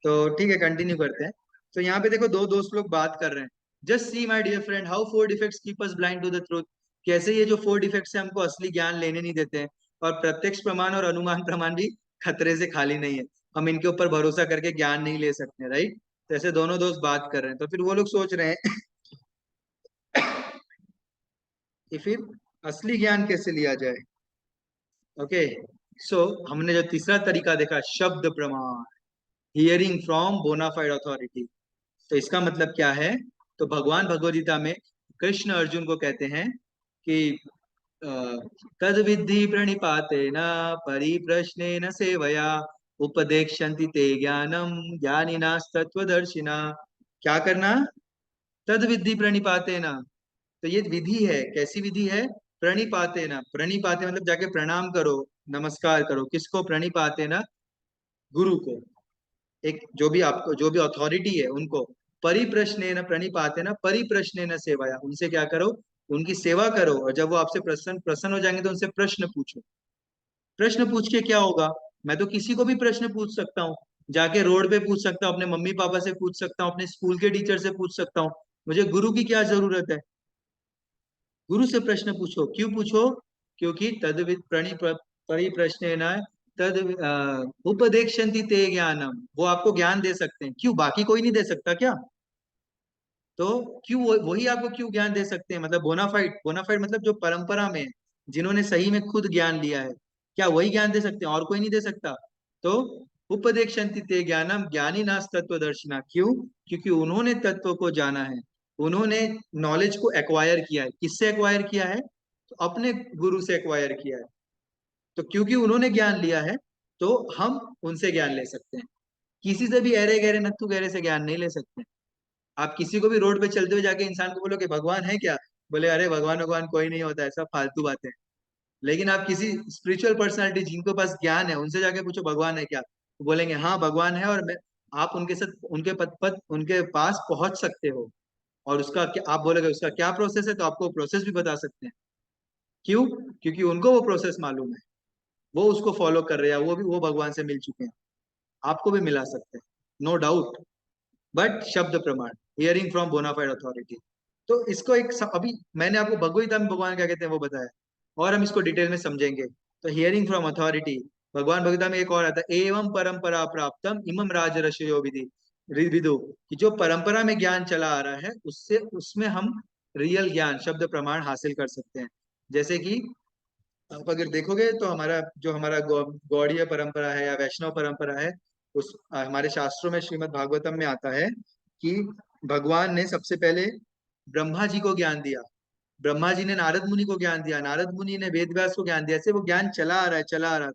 तो ठीक है, कंटिन्यू करते हैं। तो यहाँ पे देखो, दो दोस्त लोग बात कर रहे हैं। Just see my dear friend, how 4 defects keep us blind to the truth. कैसे ये जो 4 डिफेक्ट्स है हमको असली ज्ञान लेने नहीं देते हैं। और प्रत्यक्ष प्रमाण और अनुमान प्रमाण भी खतरे से खाली नहीं है। हम इनके ऊपर भरोसा करके ज्ञान नहीं ले सकते। राइट। तो ऐसे दोनों दोस्त बात कर रहे हैं, तो फिर वो लोग सोच रहे हैं कि फिर असली ज्ञान कैसे लिया जाए। ओके। सो हमने जो तीसरा तरीका देखा, शब्द प्रमाण, हियरिंग फ्रॉम बोनाफाइड अथॉरिटी। तो इसका मतलब क्या है? तो भगवान भगवद गीता में कृष्ण अर्जुन को कहते हैं कि तद विद्धि प्रणिपातेन परिप्रश्नेन सेवया उपदेक्षन्ति ते ज्ञानम ज्ञानिनास्तत्वदर्शिना। क्या करना? तद विद्धि प्रणिपातेन। तो ये विधि है, कैसी विधि है? प्रणिपातेन। प्रणिपाते मतलब जाके प्रणाम करो, नमस्कार करो। किसको प्रणिपातेन? गुरु को। एक जो भी आपको, जो भी अथॉरिटी है उनको। परिप्रश्नेन प्रणिपातेन परिप्रश्नेन सेवाया, उनसे क्या करो? उनकी सेवा करो। और जब वो आपसे प्रसन्न प्रसन्न हो जाएंगे तो उनसे प्रश्न पूछो। प्रश्न पूछ के क्या होगा? मैं तो किसी को भी प्रश्न पूछ सकता हूँ। जाके रोड पे पूछ सकता हूँ, अपने मम्मी पापा से पूछ सकता हूँ, अपने स्कूल के टीचर से पूछ सकता हूँ। मुझे गुरु की क्या जरूरत है? गुरु से प्रश्न पूछो। क्यों पूछो? क्योंकि तद परिप्रश्नेन तद उपदेक्षन्ति ते ज्ञानम, वो आपको ज्ञान दे सकते हैं। क्यों? बाकी कोई नहीं दे सकता क्या? तो क्यों वही आपको क्यों ज्ञान दे सकते हैं? मतलब बोनाफाइड, बोनाफाइड मतलब जो परंपरा में है, जिन्होंने सही में खुद ज्ञान लिया है, क्या वही ज्ञान दे सकते हैं? और कोई नहीं दे सकता। तो उपदेक्षन्ति ते ज्ञानम ज्ञानी नास तत्वदर्शिना। क्यों? क्योंकि उन्होंने तत्व को जाना है। उन्होंने नॉलेज को एक्वायर किया है। किससे एक्वायर किया है? तो अपने गुरु से एक्वायर किया है। तो क्योंकि उन्होंने ज्ञान लिया है, तो हम उनसे ज्ञान ले सकते हैं। किसी से भी अरे गहरे नत्थु गहरे से ज्ञान नहीं ले सकते। आप किसी को भी रोड पे चलते हुए जाके इंसान को बोलो कि भगवान है क्या, बोले अरे भगवान भगवान कोई नहीं होता है, सब फालतू बातें। लेकिन आप किसी स्पिरिचुअल पर्सनालिटी जिनके पास ज्ञान है उनसे जाके पूछो भगवान है क्या, वो बोलेंगे हाँ भगवान है। और मैं, आप उनके साथ उनके पद पद उनके पास पहुंच सकते हो। और उसका क्या, आप बोलोगे उसका क्या प्रोसेस है, तो आपको प्रोसेस भी बता सकते हैं। क्यों? क्योंकि उनको वो प्रोसेस मालूम है, वो उसको फॉलो कर रहे हैं, वो भी वो भगवान से मिल चुके हैं। आपको भी मिला सकते हैं, नो डाउट। बट शब्द प्रमाण, हियरिंग फ्रॉम बोनाफाइड अथॉरिटी। तो इसको अभी मैंने आपको भगवद गीता में भगवान क्या कहते हैं वो बताया, और हम इसको डिटेल में समझेंगे। तो हियरिंग फ्रॉम अथॉरिटी, भगवान भगवद गीता में एक और आता है, एवं परंपरा प्राप्तम इमम राज ऋषयो विधि। विदु कि जो परंपरा में ज्ञान चला आ रहा है उससे उसमें हम रियल ज्ञान शब्द प्रमाण हासिल कर सकते हैं। जैसे कि आप अगर देखोगे तो हमारा गौड़ीय परंपरा है या वैष्णव परंपरा है, उस हमारे शास्त्रों में श्रीमद् भागवतम में आता है कि भगवान ने सबसे पहले ब्रह्मा जी को ज्ञान दिया, ब्रह्मा जी ने नारद मुनि को ज्ञान दिया, नारद मुनि ने वेद व्यास को ज्ञान दिया, ऐसे वो ज्ञान चला आ रहा है चला आ रहा है।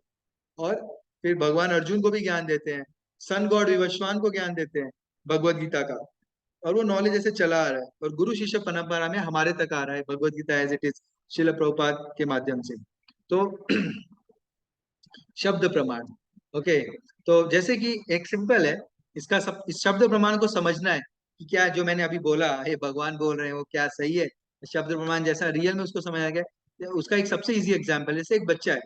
और फिर भगवान अर्जुन को भी ज्ञान देते हैं, सन गॉड विवस्वान को ज्ञान देते हैं भगवत गीता का, और वो नॉलेज ऐसे चला आ रहा है और गुरु शिष्य परंपरा में हमारे तक आ रहा है Bhagavad Gita as it is शिल प्रभुपाद के माध्यम से। तो शब्द प्रमाण, ओके, तो जैसे कि एक सिंपल है इसका इस शब्द प्रमाण को समझना है कि क्या जो मैंने अभी बोला हे भगवान बोल रहे हैं वो क्या सही है, शब्द प्रमाण जैसा रियल में उसको समझा गया। उसका एक सबसे इजी एग्जाम्पल, जैसे एक बच्चा है,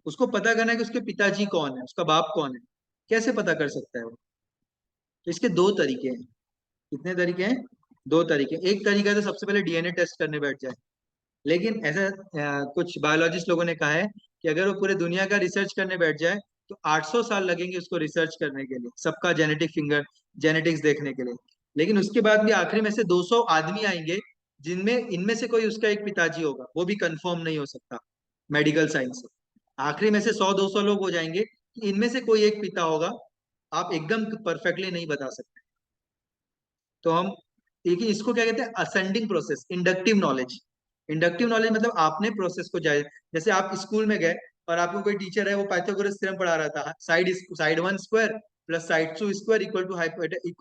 उसको पता करना है कि उसके पिताजी कौन है, उसका बाप कौन है, कैसे पता कर सकता है वो? तो इसके दो तरीके हैं। कितने तरीके हैं? दो तरीके। एक तरीका तो सबसे पहले डीएनए टेस्ट करने बैठ जाए, लेकिन ऐसा कुछ बायोलॉजिस्ट लोगों ने कहा है कि अगर वो पूरे दुनिया का रिसर्च करने बैठ जाए तो 800 साल लगेंगे उसको रिसर्च करने के लिए, सबका जेनेटिक्स देखने के लिए। लेकिन उसके बाद भी आखिरी में से 200 आदमी आएंगे जिनमें इनमें से कोई उसका एक पिताजी होगा, वो भी कंफर्म नहीं हो सकता मेडिकल साइंस से। आखिरी में से 100-200 लोग हो जाएंगे कि इनमें से कोई एक पिता होगा, आप एकदम परफेक्टली नहीं बता सकते। तो हम देखिए इसको क्या कहते हैं, ascending process, inductive knowledge. Inductive knowledge मतलब आपने प्रोसेस को जाए, जैसे आप स्कूल में गए और आपको कोई टीचर है वो पाइथागोरस थ्योरम पढ़ा रहा था, side 1 square plus side 2 square equal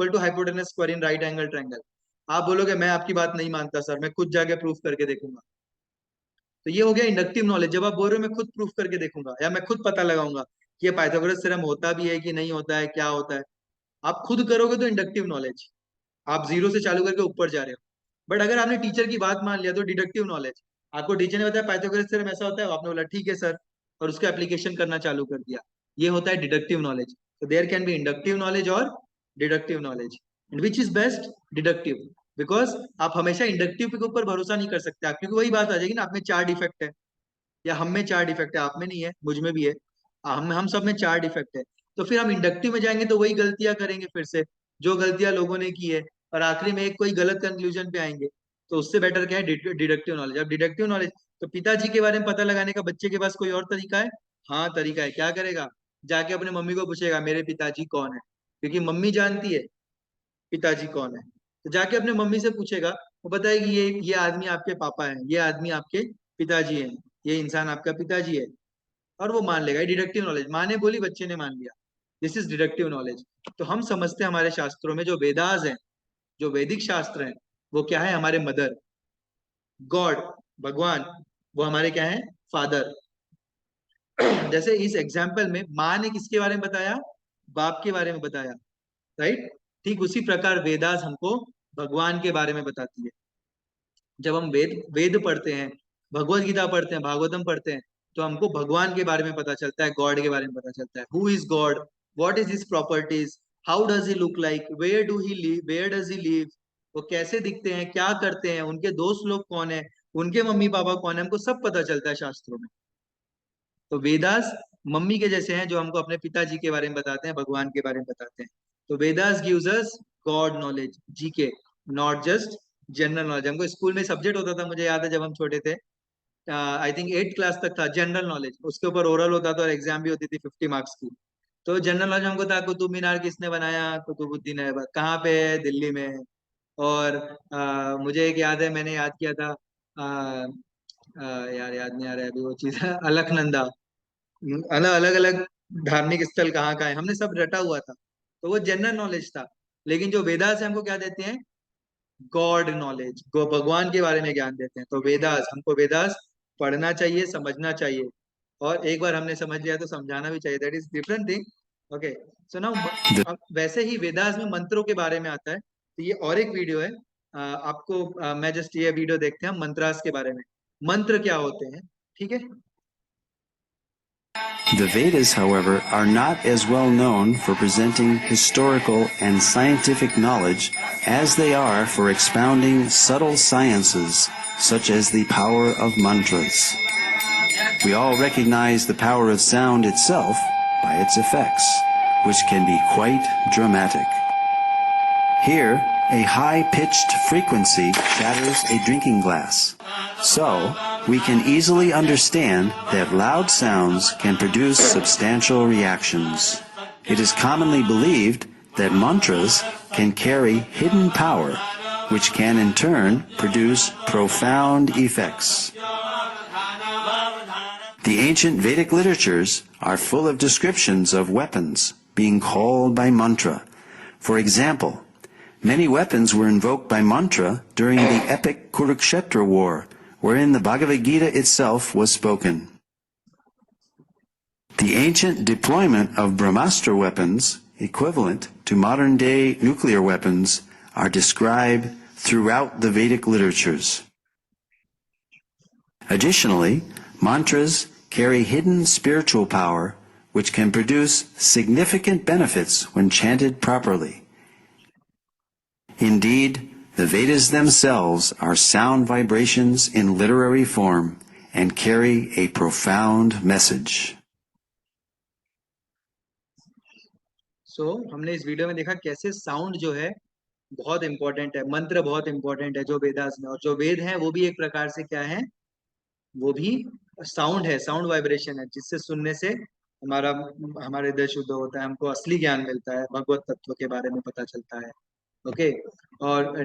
to hypotenuse square in right angle triangle. आप बोलोगे मैं आपकी बात नहीं मानता सर, मैं खुद जाके प्रूफ करके देखूंगा। तो ये हो गया इंडक्टिव नॉलेज। जब आप बोल रहे हो मैं खुद प्रूफ करके देखूंगा या मैं खुद पता लगाऊंगा कि ये पाइथागोरस थ्योरम होता भी है कि नहीं होता है, क्या होता है, आप खुद करोगे तो इंडक्टिव नॉलेज, आप जीरो से चालू करके ऊपर जा रहे हो। बट अगर आपने टीचर की बात मान लिया तो डिडक्टिव नॉलेज, आपको टीचर ने बताया पाइथागोरस थ्योरम ऐसा होता है, आपने बोला ठीक है सर, और उसका एप्लीकेशन करना चालू कर दिया, ये होता है डिडक्टिव नॉलेज। तो there can be inductive knowledge और deductive knowledge, and which is best? Deductive, because आप हमेशा इंडक्टिव के ऊपर भरोसा नहीं कर सकते आप, क्योंकि वही बात आ जाएगी ना, आप में 4 डिफेक्ट है या हम में 4 डिफेक्ट है, आप में नहीं है मुझ में भी है, हम सब में 4 डिफेक्ट है। तो फिर हम इंडक्टिव में जाएंगे तो वही गलतियां करेंगे फिर से जो गलतियां लोगों ने की है, और आखिरी में एक कोई गलत कंक्लूजन पे आएंगे। तो उससे बेटर क्या है? Deductive knowledge. अब डिडक्टिव नॉलेज तो पिताजी के बारे में पता लगाने का बच्चे के पास कोई और तरीका है? हाँ तरीका है। क्या करेगा? जाके अपने मम्मी को पूछेगा मेरे पिताजी कौन है, क्योंकि मम्मी जानती है पिताजी कौन है। तो जाके अपने मम्मी से पूछेगा, वो बताएगी ये आदमी आपके पापा है, ये आदमी आपके पिताजी है, ये इंसान आपका पिताजी है, और वो मान लेगा। डिडक्टिव नॉलेज, माँ ने बोली बच्चे ने मान लिया, दिस इज डिडक्टिव नॉलेज। तो हम समझते हैं हमारे शास्त्रों में जो वेदास हैं, जो वैदिक शास्त्र हैं, वो क्या है? हमारे मदर गॉड, भगवान, वो हमारे क्या है? फादर। जैसे इस एग्जाम्पल में माँ ने किसके बारे में बताया? बाप के बारे में बताया, राइट? ठीक उसी प्रकार वेदास हमको भगवान के बारे में बताती है। जब हम वेद पढ़ते हैं, भगवत गीता पढ़ते हैं, भागवतम पढ़ते हैं, तो हमको भगवान के बारे में पता चलता है, गॉड के बारे में पता चलता है। Who is God, what is his properties, how does he look like, where do he live, where does he live, वो कैसे दिखते हैं, क्या करते हैं, उनके दोस्त लोग कौन है, उनके मम्मी पापा कौन है, हमको सब पता चलता है शास्त्रों में। तो वेदास मम्मी के जैसे हैं जो हमको अपने पिताजी के बारे में बताते हैं, भगवान के बारे में बताते हैं। तो Vedas gives us God knowledge, GK, not just general knowledge. हमको स्कूल में सब्जेक्ट होता था, मुझे याद है जब हम छोटे थे, आई थिंक 8th क्लास तक था जनरल नॉलेज, उसके ऊपर ओरल होता था और एग्जाम भी होती थी 50 मार्क्स की। तो जनरल नॉलेज हमको था कुतुब मीनार किसने बनाया, कुतुबुद्दीन ऐबक, कहाँ पे है? दिल्ली में है। और मुझे एक याद है, मैंने याद किया था, यार याद नहीं आ रहा है अभी वो चीज अलकनंदा, अलग अलग धार्मिक स्थल कहाँ कहाँ है, हमने सब रटा हुआ था। तो वो जनरल नॉलेज था। लेकिन जो वेदास है हमको क्या देते हैं? गॉड नॉलेज, गो भगवान के बारे में ज्ञान देते हैं। तो वेदास, हमको वेदास पढ़ना चाहिए, समझना चाहिए, और एक बार हमने समझ लिया तो समझाना भी चाहिए, that is different thing. Okay, so now वैसे ही वेदास में मंत्रों के बारे में आता है, तो ये और एक वीडियो है, आपको मैं जस्ट ये वीडियो देखते हैं हम मंत्रास के बारे में, मंत्र क्या होते हैं, ठीक है? The Vedas, however, are not as well known for presenting historical and scientific knowledge as they are for expounding subtle sciences, such as the power of mantras. We all recognize the power of sound itself by its effects, which can be quite dramatic. Here, a high-pitched frequency shatters a drinking glass. So, we can easily understand that loud sounds can produce substantial reactions. It is commonly believed that mantras can carry hidden power, which can in turn produce profound effects. The ancient Vedic literatures are full of descriptions of weapons being called by mantra. For example, many weapons were invoked by mantra during the epic Kurukshetra war, wherein the Bhagavad Gita itself was spoken. The ancient deployment of Brahmastra weapons, equivalent to modern-day nuclear weapons, are described throughout the Vedic literatures. Additionally, mantras carry hidden spiritual power which can produce significant benefits when chanted properly. Indeed, the Vedas themselves are sound vibrations in literary form and carry a profound message. हमने इस video में देखा कैसे sound जो है बहुत important है, मंत्र बहुत इंपॉर्टेंट है जो वेदास में, और जो वेद है वो भी एक प्रकार से क्या है, वो भी साउंड है, साउंड वाइब्रेशन है, जिससे सुनने से हमारा हृदय शुद्ध होता है, हमको असली ज्ञान मिलता है, भगवत तत्व के बारे में पता चलता है। ओके, और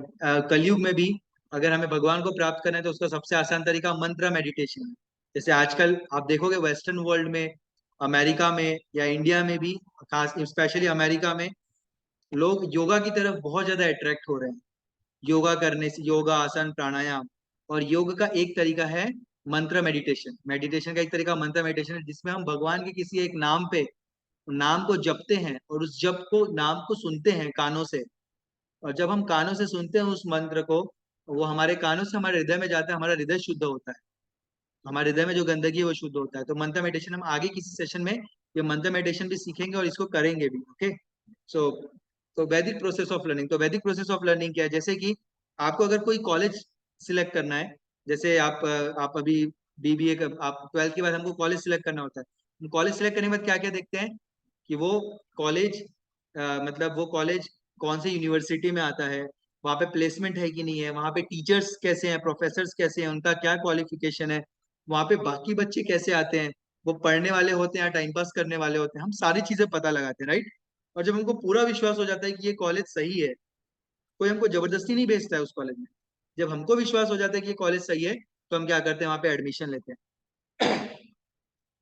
कलयुग में भी अगर हमें भगवान को प्राप्त करना है तो उसका सबसे आसान तरीका मंत्र मेडिटेशन है। जैसे आजकल आप देखोगे वेस्टर्न वर्ल्ड में, अमेरिका में या इंडिया में भी, खास स्पेशली अमेरिका में, लोग योगा की तरफ बहुत ज्यादा अट्रैक्ट हो रहे हैं। योगा करने से, योगा, आसन, प्राणायाम, और योग का एक तरीका है मंत्र मेडिटेशन। मेडिटेशन का एक तरीका मंत्र मेडिटेशन है, जिसमें हम भगवान के किसी एक नाम पे, नाम को जपते हैं और उस जप को, नाम को सुनते हैं कानों से, और जब हम कानों से सुनते हैं उस मंत्र को, वो हमारे कानों से हमारे हृदय में जाता है, हमारा हृदय शुद्ध होता है, हमारे हृदय में जो गंदगी है वो शुद्ध होता है। तो मंत्र मेडिटेशन हम आगे किसी सेशन में ये मंत्र मेडिटेशन भी सीखेंगे और इसको करेंगे भी। ओके, तो वैदिक प्रोसेस ऑफ लर्निंग। तो वैदिक प्रोसेस ऑफ लर्निंग क्या है, जैसे कि आपको अगर कोई कॉलेज सिलेक्ट करना है, जैसे आप अभी बीबीए का, आप 12th के बाद हमको कॉलेज सिलेक्ट करना होता है। कॉलेज सिलेक्ट करने के बाद क्या क्या देखते हैं कि वो कॉलेज मतलब वो कॉलेज कौन से यूनिवर्सिटी में आता है, वहाँ पे प्लेसमेंट है कि नहीं है, वहाँ पे टीचर्स कैसे हैं, प्रोफेसर्स कैसे हैं, उनका क्या क्वालिफिकेशन है, वहाँ पे बाकी बच्चे कैसे आते हैं, वो पढ़ने वाले होते हैं या टाइम पास करने वाले होते हैं, हम सारी चीजें पता लगाते हैं, राइट। और जब हमको पूरा विश्वास हो जाता है कि ये कॉलेज सही है, कोई हमको जबरदस्ती नहीं भेजता है उस कॉलेज में, जब हमको विश्वास हो जाता है कि ये कॉलेज सही है, तो हम क्या करते हैं, वहाँ पे एडमिशन लेते हैं।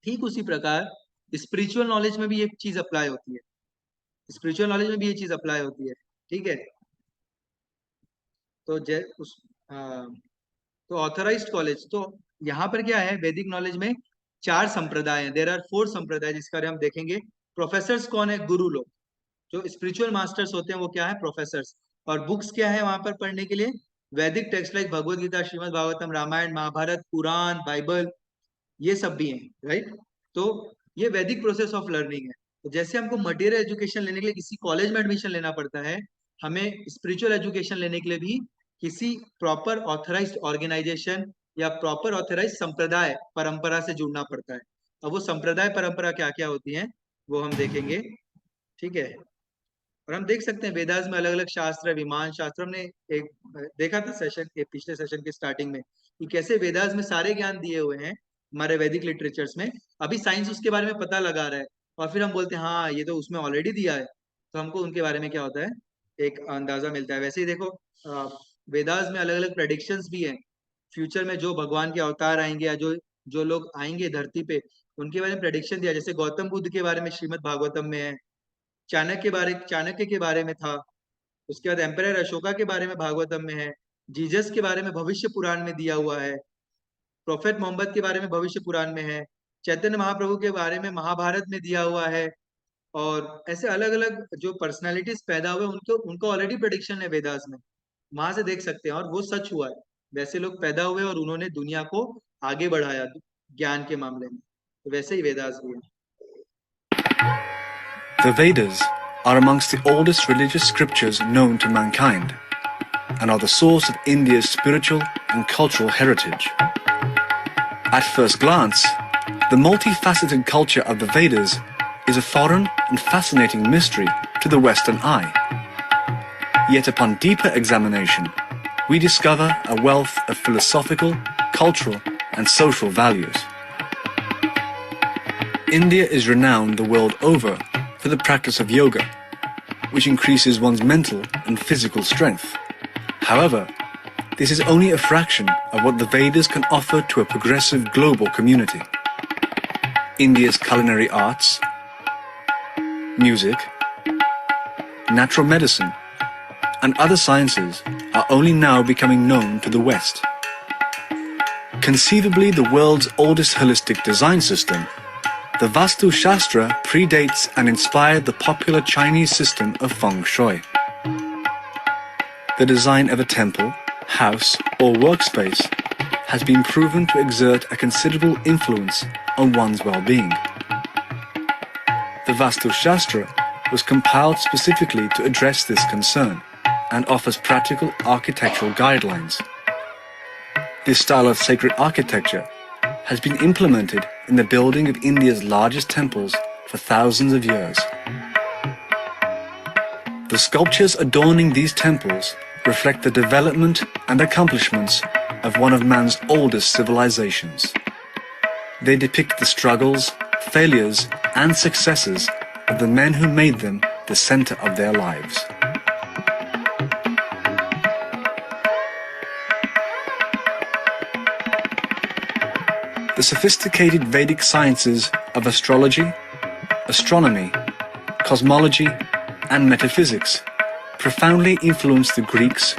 ठीक उसी प्रकार स्पिरिचुअल नॉलेज में भी ये चीज अप्लाई होती है, स्पिरिचुअल नॉलेज में भी ये चीज अप्लाई होती है, ठीक है। तो तो ऑथराइज्ड कॉलेज, तो यहाँ पर क्या है, वैदिक नॉलेज में 4 संप्रदाय हैं, देयर आर 4 संप्रदाय, जिसके बारे में हम देखेंगे। प्रोफेसर्स कौन है, गुरु लोग, जो स्पिरिचुअल मास्टर्स होते हैं वो क्या है, प्रोफेसर्स। और बुक्स क्या है वहां पर पढ़ने के लिए, वैदिक टेक्स्ट लाइक भगवद गीता, श्रीमद् भागवतम, रामायण, महाभारत, पुराण, बाइबल, ये सब भी हैं, राइट। तो ये वैदिक प्रोसेस ऑफ लर्निंग है। तो जैसे हमको मटेरियल एजुकेशन लेने के लिए किसी कॉलेज में एडमिशन लेना पड़ता है, हमें स्पिरिचुअल एजुकेशन लेने के लिए भी किसी प्रॉपर ऑथराइज्ड ऑर्गेनाइजेशन या प्रॉपर ऑथराइज्ड संप्रदाय, परंपरा से जुड़ना पड़ता है। अब वो संप्रदाय, परंपरा क्या क्या होती हैं वो हम देखेंगे, ठीक है। और हम देख सकते हैं वेदास में अलग अलग शास्त्र, विमान शास्त्र, हमने एक देखा था सेशन के, पिछले सेशन के स्टार्टिंग में, कि कैसे वेदास में सारे ज्ञान दिए हुए हैं हमारे वैदिक लिटरेचर्स में। अभी साइंस उसके बारे में पता लगा रहा है, और फिर हम बोलते हैं हाँ ये तो उसमें ऑलरेडी दिया है, तो हमको उनके बारे में क्या होता है, एक अंदाजा मिलता है। वैसे ही देखो वेदास में अलग अलग प्रेडिक्शंस भी हैं, फ्यूचर में जो भगवान के अवतार आएंगे या जो जो लोग आएंगे धरती पे, उनके बारे में प्रेडिक्शन दिया। जैसे गौतम बुद्ध के बारे में श्रीमद् भागवतम में है, चाणक्य के बारे में था, उसके बाद एम्परर अशोका के बारे में भागवतम में है, जीसस के बारे में भविष्य पुराण में दिया हुआ है, प्रोफेट मोहम्मद के बारे में भविष्य पुराण में है, चैतन्य महाप्रभु के बारे में महाभारत में दिया हुआ है, और ऐसे अलग अलग जो पर्सनालिटीज पैदा हुए उनको उनका ऑलरेडी प्रेडिक्शन है वेदास में, वहां से देख सकते हैं, और वो सच हुआ है। वैसे लोग पैदा हुए और उन्होंने दुनिया को आगे बढ़ाया ज्ञान के मामले में, तो वैसे ही वेदास भी है। The Vedas are amongst the oldest religious scriptures known to mankind and are the source of India's spiritual and cultural heritage. At first glance, the multifaceted culture of the Vedas is a foreign and fascinating mystery to the Western eye. Yet upon deeper examination, we discover a wealth of philosophical, cultural, and social values. India is renowned the world over for the practice of yoga, which increases one's mental and physical strength. However, this is only a fraction of what the Vedas can offer to a progressive global community. India's culinary arts, music, natural medicine, and other sciences are only now becoming known to the West. Conceivably the world's oldest holistic design system, the Vastu Shastra predates and inspired the popular Chinese system of Feng Shui. The design of a temple, house, or workspace has been proven to exert a considerable influence on one's well-being. The Vastu Shastra was compiled specifically to address this concern and offers practical architectural guidelines. This style of sacred architecture has been implemented in the building of India's largest temples for thousands of years. The sculptures adorning these temples reflect the development and accomplishments of one of man's oldest civilizations. They depict the struggles, failures, and successes of the men who made them the center of their lives. The sophisticated Vedic sciences of astrology, astronomy, cosmology, and metaphysics profoundly influenced the Greeks,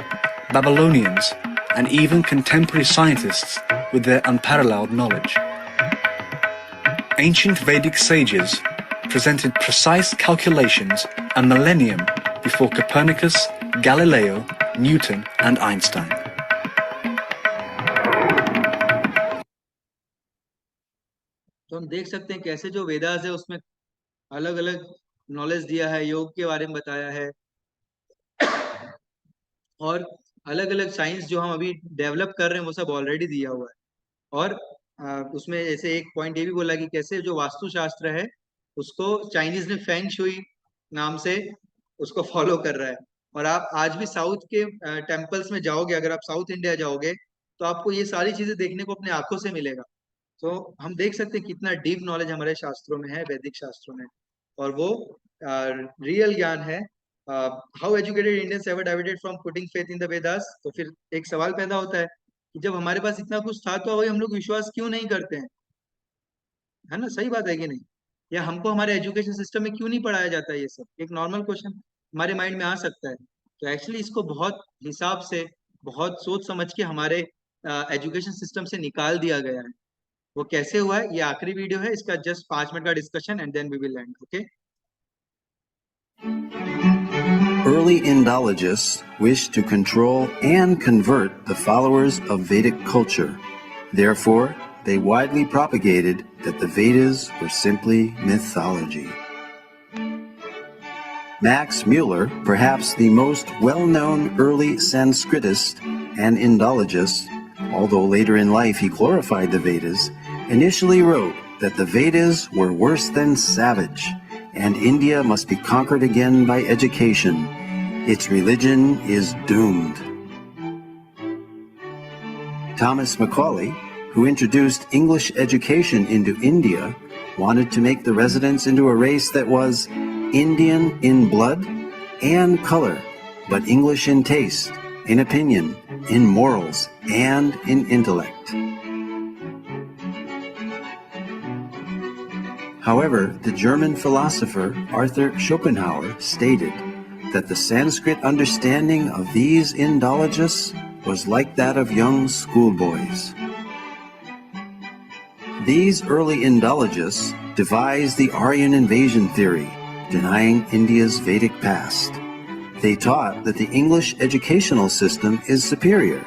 Babylonians, and even contemporary scientists with their unparalleled knowledge. Ancient Vedic sages presented precise calculations a millennium before Copernicus, Galileo, Newton, and Einstein. तो हम देख सकते हैं कैसे जो वेदास है उसमें अलग अलग नॉलेज दिया है, योग के बारे में बताया है और अलग अलग साइंस जो हम अभी डेवलप कर रहे हैं वो सब ऑलरेडी दिया हुआ है। और उसमें ऐसे एक पॉइंट ये भी बोला कि कैसे जो वास्तुशास्त्र है उसको चाइनीज ने फेंग शुई नाम से उसको फॉलो कर रहा है। और आप आज भी साउथ के टेम्पल्स में जाओगे, अगर आप साउथ इंडिया जाओगे तो आपको ये सारी चीजें देखने को अपने आंखों से मिलेगा। तो हम देख सकते हैं कितना डीप नॉलेज हमारे शास्त्रों में है, वैदिक शास्त्रों में, और वो रियल ज्ञान है। How educated Indians ever diverted from putting faith in the Vedas. तो फिर एक सवाल पैदा होता है कि जब हमारे पास इतना कुछ था तो वही हम लोग विश्वास क्यों नहीं करते हैं, है ना? सही बात है कि नहीं? या हमको हमारे एजुकेशन सिस्टम में क्यों नहीं पढ़ाया जाता है? ये सब एक नॉर्मल क्वेश्चन हमारे माइंड में आ सकता है। तो एक्चुअली इसको बहुत हिसाब से, बहुत सोच समझ के हमारे एजुकेशन सिस्टम से निकाल दिया गया है। वो कैसे हुआ है ये आखिरी वीडियो है, इसका जस्ट 5 मिनट का discussion and then we will end. Okay. Early Indologists wished to control and convert the followers of Vedic culture. Therefore, they widely propagated that the Vedas were simply mythology. Max Mueller, perhaps the most well-known early Sanskritist and Indologist, although later in life he glorified the Vedas, initially wrote that the Vedas were worse than savage, and India must be conquered again by education. Its religion is doomed. Thomas Macaulay, who introduced English education into India, wanted to make the residents into a race that was Indian in blood and color, but English in taste, in opinion, in morals, and in intellect. However, the German philosopher Arthur Schopenhauer stated that the Sanskrit understanding of these Indologists was like that of young schoolboys. These early Indologists devised the Aryan invasion theory, denying India's Vedic past. They taught that the English educational system is superior.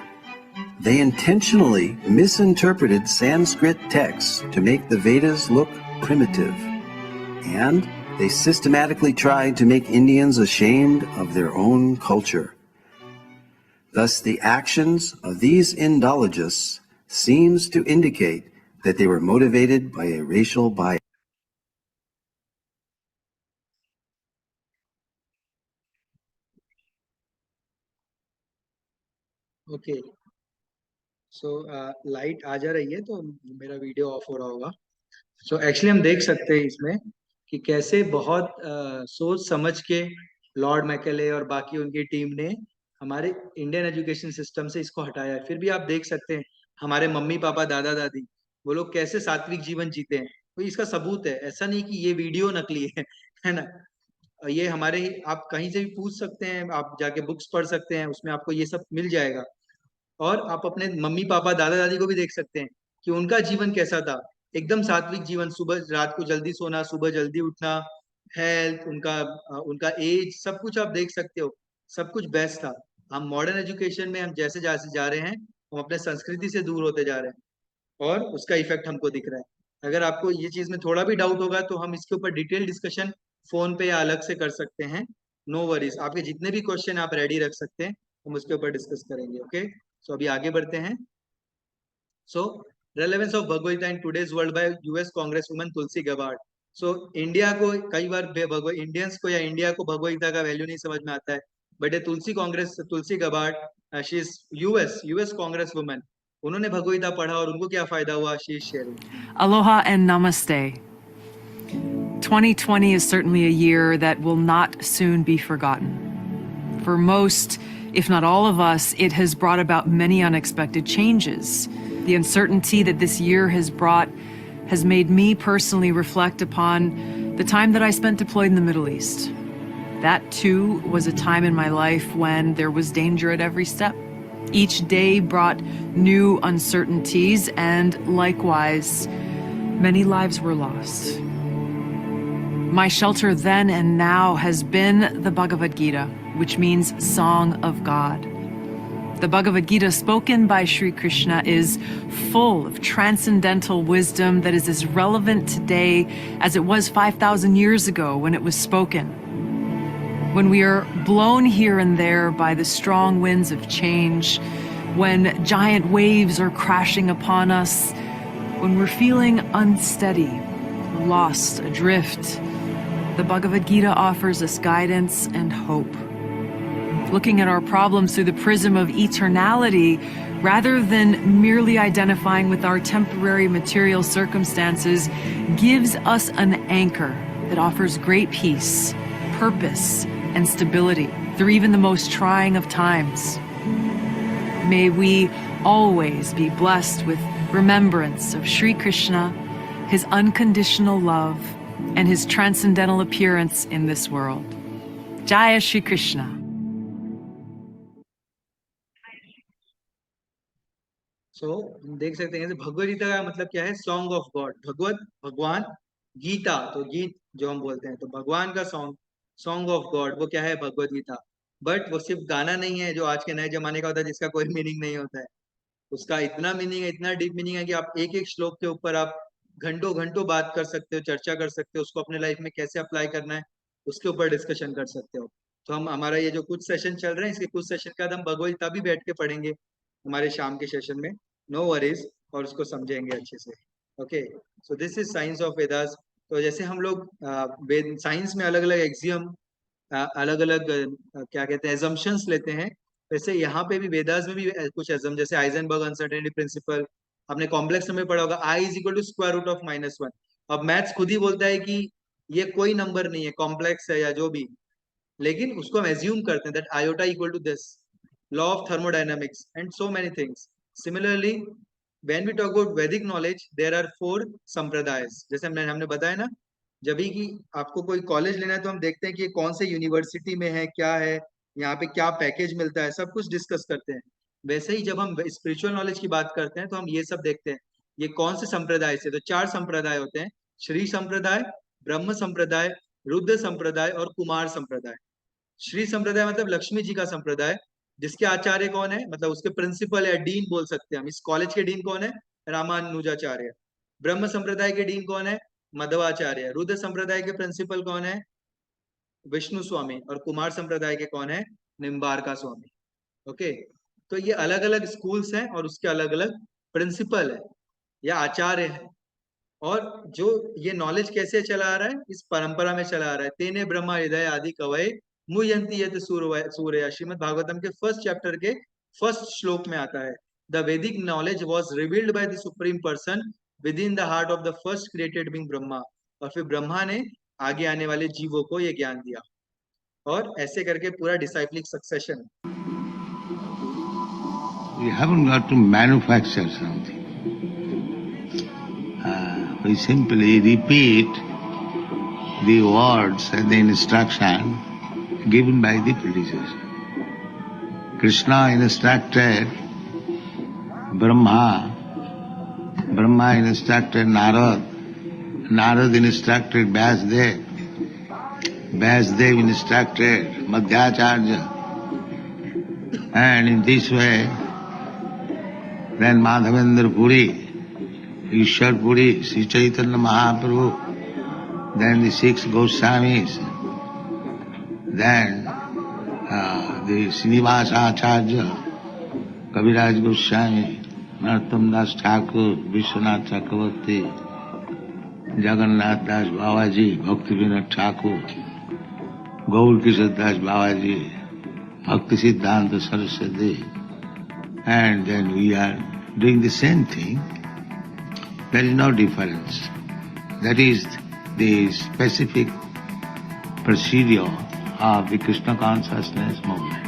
They intentionally misinterpreted Sanskrit texts to make the Vedas look primitive, and they systematically tried to make Indians ashamed of their own culture. Thus, the actions of these Indologists seems to indicate that they were motivated by a racial bias. Okay, so light आ जा रही है तो मेरा video of हो रहा होगा। So actually हम देख सकते हैं इसमें कि कैसे बहुत सोच समझ के लॉर्ड मैकेले और बाकी उनकी टीम ने हमारे इंडियन एजुकेशन सिस्टम से इसको हटाया है। फिर भी आप देख सकते हैं हमारे मम्मी पापा दादा दादी वो लोग कैसे सात्विक जीवन जीते हैं, तो इसका सबूत है। ऐसा नहीं कि ये वीडियो नकली है ना। ये हमारे ही, आप कहीं से भी पूछ सकते हैं, आप जाके बुक्स पढ़ सकते हैं, उसमें आपको ये सब मिल जाएगा। और आप अपने मम्मी पापा दादा दादी को भी देख सकते हैं कि उनका जीवन कैसा था, एकदम सात्विक जीवन, सुबह रात को जल्दी सोना, सुबह जल्दी उठना, हेल्थ उनका, उनका एज, सब कुछ आप देख सकते हो, सब कुछ बेस्ट था। हम मॉडर्न एजुकेशन में हम जैसे जैसे जा रहे हैं, हम अपने संस्कृति से दूर होते जा रहे हैं और उसका इफेक्ट हमको दिख रहा है। अगर आपको ये चीज में थोड़ा भी डाउट होगा तो हम इसके ऊपर डिटेल डिस्कशन फोन पे या अलग से कर सकते हैं। नो वरीज, आपके जितने भी क्वेश्चन आप रेडी रख सकते हैं, हम उसके ऊपर डिस्कस करेंगे। ओके, सो अभी आगे बढ़ते हैं। So relevance of Bhagavad Gita in today's world by US congresswoman Tulsi Gabbard. So India को कई बार इंडियंस को या इंडिया को भगवद गीता का वैल्यू नहीं समझ में आता है, बट ये Tulsi Gabbard, she is US congresswoman, उन्होंने भगवद गीता पढ़ा और उनको क्या फायदा हुआ, she is sharing. Aloha and namaste. 2020 is certainly a year that will not soon be forgotten. For most, if not all of us, it has brought about many unexpected changes. The uncertainty that this year has brought has made me personally reflect upon the time that I spent deployed in the Middle East. That too was a time in my life when there was danger at every step. Each day brought new uncertainties, and likewise, many lives were lost. My shelter then and now has been the Bhagavad Gita, which means Song of God. The Bhagavad Gita spoken by Sri Krishna is full of transcendental wisdom that is as relevant today as it was 5,000 years ago when it was spoken. When we are blown here and there by the strong winds of change, when giant waves are crashing upon us, when we're feeling unsteady, lost, adrift, the Bhagavad Gita offers us guidance and hope. Looking at our problems through the prism of eternality, rather than merely identifying with our temporary material circumstances, gives us an anchor that offers great peace, purpose, and stability through even the most trying of times. May we always be blessed with remembrance of Sri Krishna, his unconditional love, and his transcendental appearance in this world. Jaya Shri Krishna. सो हम देख सकते हैं भगवद गीता का मतलब क्या है, song of God. भगवान, गीता तो गीत जो हम बोलते हैं, तो भगवान का सॉन्ग ऑफ गॉड वो क्या है, भगवद गीता। बट वो सिर्फ गाना नहीं है जो आज के नए जमाने का होता है जिसका कोई मीनिंग नहीं होता है। उसका इतना मीनिंग है, इतना डीप मीनिंग है कि आप एक एक श्लोक के ऊपर आप घंटों घंटों बात कर सकते हो, चर्चा कर सकते हो, उसको अपने लाइफ में कैसे अप्लाई करना है उसके ऊपर डिस्कशन कर सकते हो। तो हम, हमारा ये जो कुछ सेशन चल रहे हैं, इसके कुछ सेशन के बाद हम भगवद गीता भी बैठ के पढ़ेंगे हमारे शाम के सेशन में, नो वरीज, और उसको समझेंगे अच्छे से। Okay, so this is science of Vedas. तो जैसे हम लोग साइंस में अलग अलग एक्सियम, अलग अलग क्या कहते हैं, एजम्पशंस लेते हैं, वैसे यहाँ पे भी वेदास में भी कुछ एजम, जैसे आइजनबर्ग अनसर्टेनिटी प्रिंसिपल, आपने कॉम्प्लेक्स नंबर पढ़ा होगा, i is equal to square root of -1। अब मैथ्स खुद ही बोलता है कि ये कोई नंबर नहीं है, कॉम्प्लेक्स है या जो भी, लेकिन उसको हम एज्यूम करते हैं that iota equal to this, law of thermodynamics and so many things. Similarly when we talk about Vedic knowledge, there are 4 संप्रदायस, जैसे हमने बताया ना, जब भी कि आपको कोई कॉलेज लेना है तो हम देखते हैं कि कौन से यूनिवर्सिटी में है, क्या है, यहाँ पे क्या पैकेज मिलता है, सब कुछ डिस्कस करते हैं। वैसे ही जब हम स्पिरिचुअल नॉलेज की बात करते हैं तो हम ये सब देखते हैं, ये कौन से संप्रदाय से। तो 4 संप्रदाय होते हैं, श्री संप्रदाय, ब्रह्म संप्रदाय, रुद्र संप्रदाय और कुमार संप्रदाय। श्री संप्रदाय मतलब लक्ष्मी जी का संप्रदाय, जिसके आचार्य कौन है, मतलब उसके प्रिंसिपल या डीन बोल सकते हैं हम, इस कॉलेज के डीन कौन है, रामानुजाचार्य। ब्रह्म संप्रदाय के डीन कौन है, मध्वाचार्य। रुद्र संप्रदाय के प्रिंसिपल कौन है, विष्णु स्वामी। और कुमार संप्रदाय के कौन है, निम्बारका स्वामी। ओके, तो ये अलग अलग स्कूल्स हैं और उसके अलग अलग प्रिंसिपल है या आचार्य है। और जो ये नॉलेज कैसे चला आ रहा है, इस परंपरा में चला आ रहा है। तेने ब्रह्मा हृदय आदि कवये मुयंती यत सूर्य। श्रीमद् भागवतम के 1st चैप्टर के फर्स्ट श्लोक में आता है, द वैदिक knowledge was revealed by the supreme person with in the heart of the first created being Brahma. और फिर ब्रह्मा ने आगे आने वाले जीवों को ये ज्ञान दिया, और ऐसे करके पूरा डिसाइप्लिक succession. We haven't got to manufacture something. We simply repeat the words and the instruction given by the predecessor. Krishna instructed Brahma, Brahma instructed Narad, Narad instructed Vyasdev, Vyasdev instructed Madhyacharya, and in this way, then Madhavendra Puri, Ishwar Puri, Sri Chaitanya Mahaprabhu, then the 6 Goswamis, then the Srinivasa Acharya, Kaviraj Goswami, Narottam Das Thakur, Vishwanath Chakravarti, Jagannath Das Babaji, Bhakti Vinod Thakur, Gaur Kishore Das Babaji, Bhakti Siddhanta Saraswati, and then we are doing the same thing. There is no difference. That is the specific procedure of the Krishna consciousness movement.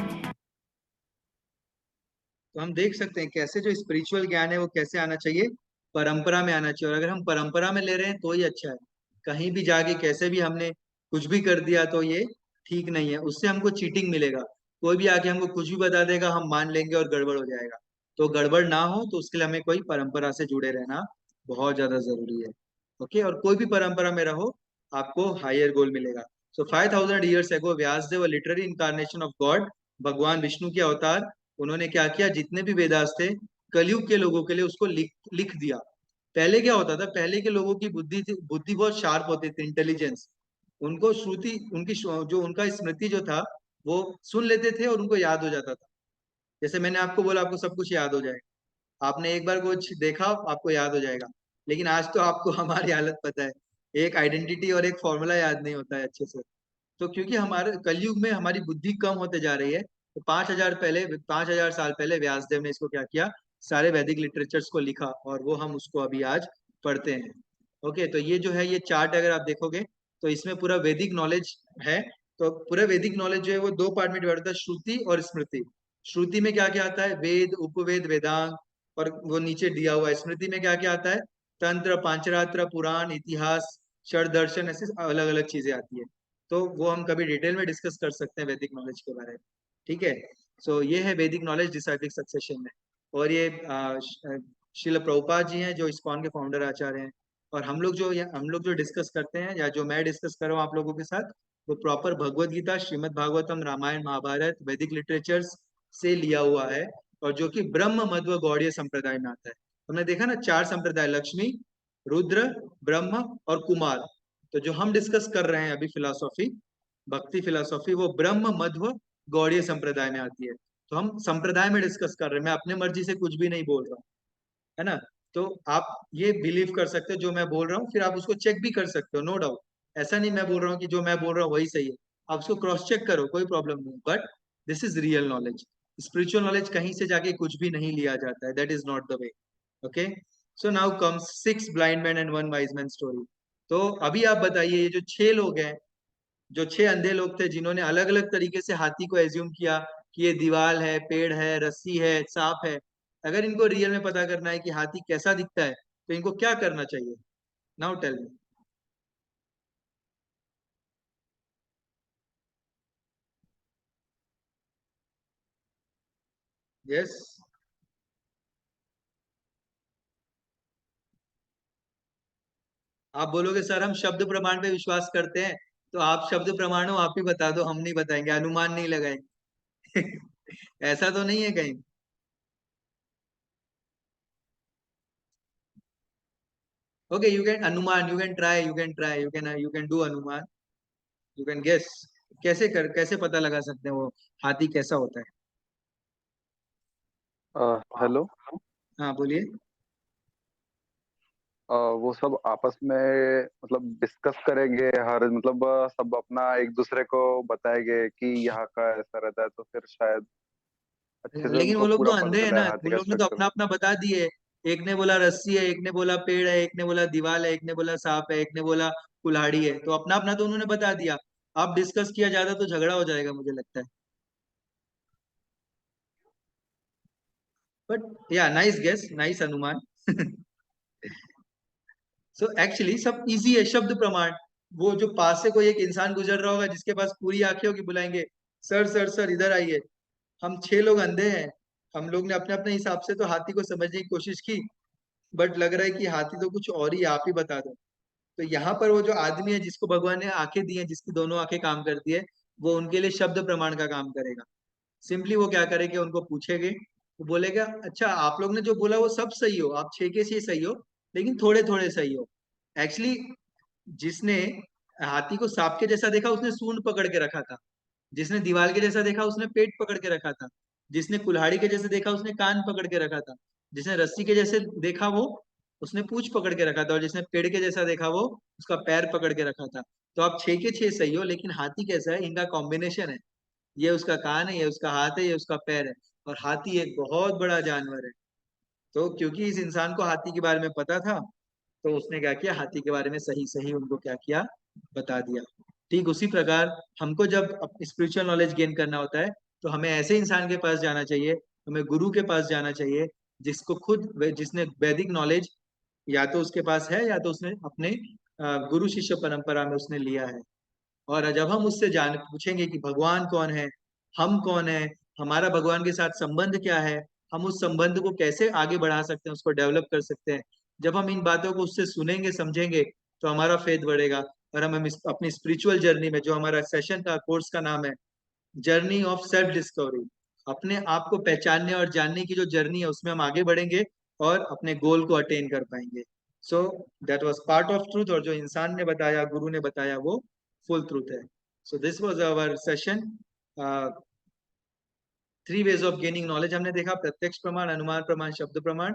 तो हम देख सकते हैं कैसे जो spiritual ज्ञान है वो कैसे आना चाहिए, परंपरा में आना चाहिए। और अगर हम परंपरा में ले रहे हैं तो ही अच्छा है, कहीं भी जाके कैसे भी हमने कुछ भी कर दिया तो ये ठीक नहीं है, उससे हमको चीटिंग मिलेगा। कोई भी आके हमको कुछ भी बता देगा, हम मान लेंगे और गड़बड़ हो जाएगा। तो गड़बड़ ना हो तो उसके लिए हमें कोई परंपरा से जुड़े रहना बहुत ज्यादा जरूरी है। ओके, और कोई भी परंपरा में रहो आपको हायर गोल मिलेगा। So 5000 years ago Vyasadeva, literary incarnation of God, भगवान विष्णु के अवतार, उन्होंने क्या किया, जितने भी वेदास थे कलयुग के लोगों के लिए उसको लिख दिया। पहले क्या होता था, पहले के लोगों की बुद्धि बहुत शार्प होती थी, इंटेलिजेंस, उनको श्रुति, जो उनका स्मृति जो था वो सुन लेते थे और उनको याद हो जाता था। जैसे मैंने आपको बोला आपको सब कुछ याद हो जाएगा, आपने एक बार कुछ देखा आपको याद हो जाएगा। लेकिन आज तो आपको हमारी हालत पता है, एक आइडेंटिटी और एक फॉर्मूला याद नहीं होता है अच्छे से। तो क्योंकि हमारे कलयुग में हमारी बुद्धि कम होते जा रही है, तो 5000 साल पहले व्यासदेव ने इसको क्या किया, सारे वैदिक लिटरेचर्स को लिखा, और वो हम उसको अभी आज पढ़ते हैं। ओके, तो ये जो है ये चार्ट अगर आप देखोगे तो इसमें पूरा वैदिक नॉलेज है। तो पूरा वैदिक नॉलेज जो है वो 2 पार्ट में डिवाइड होता है, श्रुति और स्मृति। श्रुति में क्या क्या आता है, वेद, उपवेद, वेदांग, और वो नीचे दिया हुआ है। स्मृति में क्या क्या आता है, तंत्र, पांचरात्र, पुराण, इतिहास, षड दर्शन, ऐसे अलग अलग चीजें आती है। तो वो हम कभी डिटेल में डिस्कस कर सकते हैं वैदिक नॉलेज के बारे में। ठीक है, सो ये है वैदिक नॉलेज डिसाइक्लिक सक्सेशन में। और ये श्रील प्रभुपाद जी हैं जो इस्कॉन के फाउंडर आचार्य हैं। और हम लोग जो डिस्कस करते हैं या जो मैं डिस्कस कर रहा हूँ आप लोगों के साथ, वो प्रॉपर भगवत गीता, श्रीमद् भागवतम, रामायण, महाभारत, वैदिक लिटरेचर्स से लिया हुआ है, और जो कि ब्रह्म मध्व गौड़ीय संप्रदाय में आता है। हमने देखा ना 4 संप्रदाय, लक्ष्मी, रुद्र, ब्रह्म और कुमार। तो जो हम डिस्कस कर रहे हैं अभी फिलॉसफी, भक्ति फिलॉसफी, वो ब्रह्म मध्व गौड़ीय संप्रदाय में आती है। तो हम संप्रदाय में डिस्कस कर रहे हैं, मैं अपने मर्जी से कुछ भी नहीं बोल रहा हूँ, है ना। तो आप ये बिलीव कर सकते हो जो मैं बोल रहा हूँ, फिर आप उसको चेक भी कर सकते हो, नो डाउट। ऐसा नहीं मैं बोल रहा हूँ कि जो मैं बोल रहा हूँ वही सही है, आप उसको क्रॉस चेक करो, कोई प्रॉब्लम नहीं। But this is real knowledge. Spiritual knowledge कहीं से जाके कुछ भी नहीं लिया जाता है, that is not the way. Okay, so now comes 6 blind man and 1 wise man story. तो अभी आप बताइए, ये जो 6 लोग हैं, जो 6 अंधे लोग थे जिन्होंने अलग अलग तरीके से हाथी को एज्यूम किया कि ये दीवार है, पेड़ है, रस्सी है, सांप है। अगर इनको रियल में पता करना है कि हाथी कैसा दिखता है तो इनको क्या करना चाहिए, नाउ टेल मी। यस, आप बोलोगे सर हम शब्द प्रमाण पे विश्वास करते हैं, तो आप शब्द प्रमाण हो आप ही बता दो, हम नहीं बताएंगे, अनुमान नहीं लगाएंगे। ऐसा तो नहीं है कहीं। ओके, यू कैन अनुमान, you can try, you can do अनुमान, यू कैन गेस। कैसे पता लगा सकते हैं वो हाथी कैसा होता है। हेलो। हाँ बोलिए। वो सब आपस में मतलब डिस्कस करेंगे, हर मतलब सब अपना एक दूसरे को बताएंगे कि यहाँ का ऐसा रहता है, तो फिर शायद अच्छे से लेकिन वो उनको लोग तो पूरा पता अंधे हैं चला ना, है हाथी उन का लोग ने तो स्ट्रक्चर। अपना अपना बता दिए। एक ने बोला रस्सी है, एक ने बोला पेड़ है, एक ने बोला दीवार है, एक ने बोला सांप है, एक ने बोला कुल्हाड़ी है, तो अपना अपना तो उन्होंने बता दिया। अब डिस्कस किया ज्यादा तो झगड़ा हो जाएगा मुझे लगता है। बट या नाइस गेस, नाइस अनुमान। सो एक्चुअली सब इजी है, शब्द प्रमाण। वो जो पास से कोई एक इंसान गुजर रहा होगा जिसके पास पूरी आंखें होगी, बुलाएंगे सर सर सर इधर आइए। हम 6 लोग अंधे हैं, हम लोग ने अपने अपने हिसाब से तो हाथी को समझने की कोशिश की, बट लग रहा है कि हाथी तो कुछ और ही, आप ही बता दो। तो यहाँ पर वो जो आदमी है जिसको भगवान ने आंखें दी हैं, जिसकी दोनों आंखें काम करती है, वो उनके लिए शब्द प्रमाण का काम करेगा। सिंपली वो क्या करेगा, उनको पूछेंगे, वो बोलेगा अच्छा आप लोग ने जो बोला वो सब सही हो, आप 6 के 6 सही हो, लेकिन थोड़े थोड़े सही हो। एक्चुअली जिसने हाथी को सांप के जैसा देखा उसने सूंड पकड़ के रखा था, जिसने दीवार के जैसा देखा उसने पेट पकड़ के रखा था, जिसने कुल्हाड़ी के जैसे देखा उसने कान पकड़ के रखा था, जिसने रस्सी के जैसे देखा वो उसने पूंछ पकड़ के रखा था, और जिसने पेड़ के जैसा देखा वो उसका पैर पकड़ के रखा था। तो आप 6 के 6 सही हो, लेकिन हाथी कैसा है, इनका कॉम्बिनेशन है। ये उसका कान है, ये उसका हाथ है, ये उसका पैर है, और हाथी एक बहुत बड़ा जानवर है। तो क्योंकि इस इंसान को हाथी के बारे में पता था, तो उसने क्या किया, हाथी के बारे में सही सही उनको क्या किया, बता दिया। ठीक उसी प्रकार हमको जब स्पिरिचुअल नॉलेज गेन करना होता है, तो हमें ऐसे इंसान के पास जाना चाहिए, हमें गुरु के पास जाना चाहिए, जिसको जिसने वैदिक नॉलेज या तो उसके पास है, या तो उसने अपने गुरु शिष्य परंपरा में उसने लिया है। और जब हम उससे जान पूछेंगे कि भगवान कौन है, हम कौन है, हमारा भगवान के साथ संबंध क्या है, हम उस संबंध को कैसे आगे बढ़ा सकते हैं, उसको डेवलप कर सकते हैं, जब हम इन बातों को उससे सुनेंगे समझेंगे, तो हमारा फेथ बढ़ेगा। और हम अपनी स्पिरिचुअल जर्नी में, जो हमारा सेशन का कोर्स का नाम है जर्नी ऑफ सेल्फ डिस्कवरी, अपने आप को पहचानने और जानने की जो जर्नी है, उसमें हम आगे बढ़ेंगे और अपने गोल को अटेन कर पाएंगे। So that was part of truth, और जो इंसान ने बताया, गुरु ने बताया, वो फुल ट्रूथ है। So this was our session, 3 ways of gaining knowledge हमने देखा, प्रत्यक्ष प्रमाण, अनुमान प्रमाण, शब्द प्रमाण।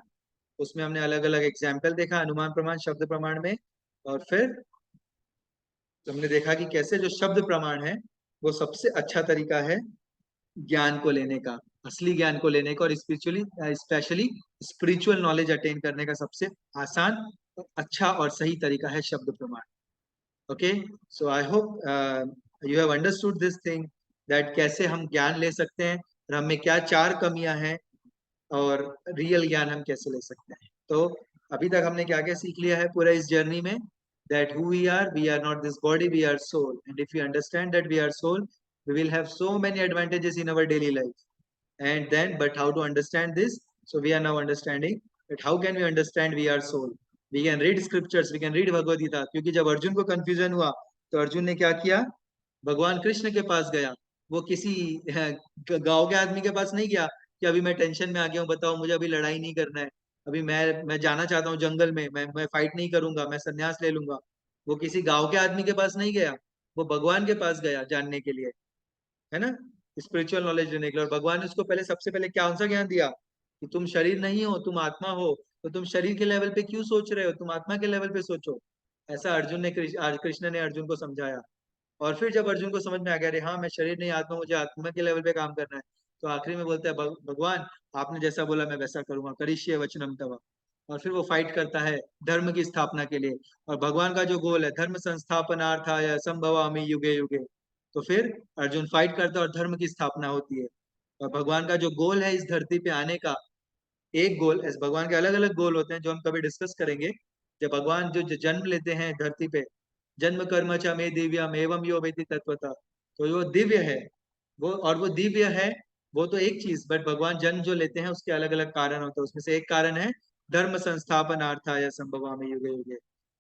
उसमें हमने अलग अलग एग्जाम्पल देखा अनुमान प्रमाण, शब्द प्रमाण में। और फिर हमने देखा कि कैसे जो शब्द प्रमाण है वो सबसे अच्छा तरीका है ज्ञान को लेने का, असली ज्ञान को लेने का, और स्पेशली स्पिरिचुअल नॉलेज अटेन करने का सबसे आसान, अच्छा और सही तरीका है शब्द प्रमाण। Okay, so I hope you have understood this thing, that कैसे हम ज्ञान ले सकते हैं, और हमें क्या 4 कमियां हैं, और रियल ज्ञान हम कैसे ले सकते हैं। तो अभी तक हमने क्या क्या सीख लिया है पूरा इस जर्नी में, that who we are not this body, we are soul, and if we understand that we are soul, we will have so many advantages in our daily life. And then, but how to understand this, so we are now understanding that how can we understand we are soul. We can read scriptures, we can read Bhagavad Gita, क्योंकि जब अर्जुन को confusion हुआ, तो अर्जुन ने क्या किया, भगवान कृष्ण के पास गया। वो किसी गांव के आदमी के पास नहीं गया कि अभी मैं टेंशन में आ गया हूँ, बताओ मुझे अभी लड़ाई नहीं करना है, अभी मैं जाना चाहता हूँ जंगल में, मैं फाइट नहीं करूंगा, मैं संन्यास ले लूंगा। वो किसी गांव के आदमी के पास नहीं गया, वो भगवान के पास गया जानने के लिए, है ना, स्पिरिचुअल नॉलेज लेने के लिए। और भगवान ने उसको पहले सबसे पहले क्या सा ज्ञान दिया कि तुम शरीर नहीं हो, तुम आत्मा हो, तो तुम शरीर के लेवल पे क्यों सोच रहे हो, तुम आत्मा के लेवल पे सोचो। ऐसा अर्जुन ने कृष्ण ने अर्जुन को समझाया। और फिर जब अर्जुन को समझ में आ गया, अरे हाँ मैं शरीर नहीं आत्मा, मुझे आत्मा के लेवल पे काम करना है, तो आखिरी में बोलता है भगवान आपने जैसा बोला मैं वैसा करूंगा, करिष्ये वचनम तव। और फिर वो फाइट करता है धर्म की स्थापना के लिए। और भगवान का जो गोल है धर्म संस्थापनार्थाय संभवामि युगे युगे, तो फिर अर्जुन फाइट करता है और धर्म की स्थापना होती है। और भगवान का जो गोल है इस धरती पे आने का, एक गोल, ऐसे भगवान के अलग अलग गोल होते हैं जो हम कभी डिस्कस करेंगे। जब भगवान जो जन्म लेते हैं धरती पे, जन्म कर्म च मे दिव्यम एवं यो वेति तत्वता, तो वो दिव्य है, वो और वो दिव्य है, वो तो एक चीज, बट भगवान जन्म जो लेते हैं उसके अलग अलग कारण होते हैं। उसमें से एक कारण है धर्म संस्थापनार्थाय संभवामि युगे युगे।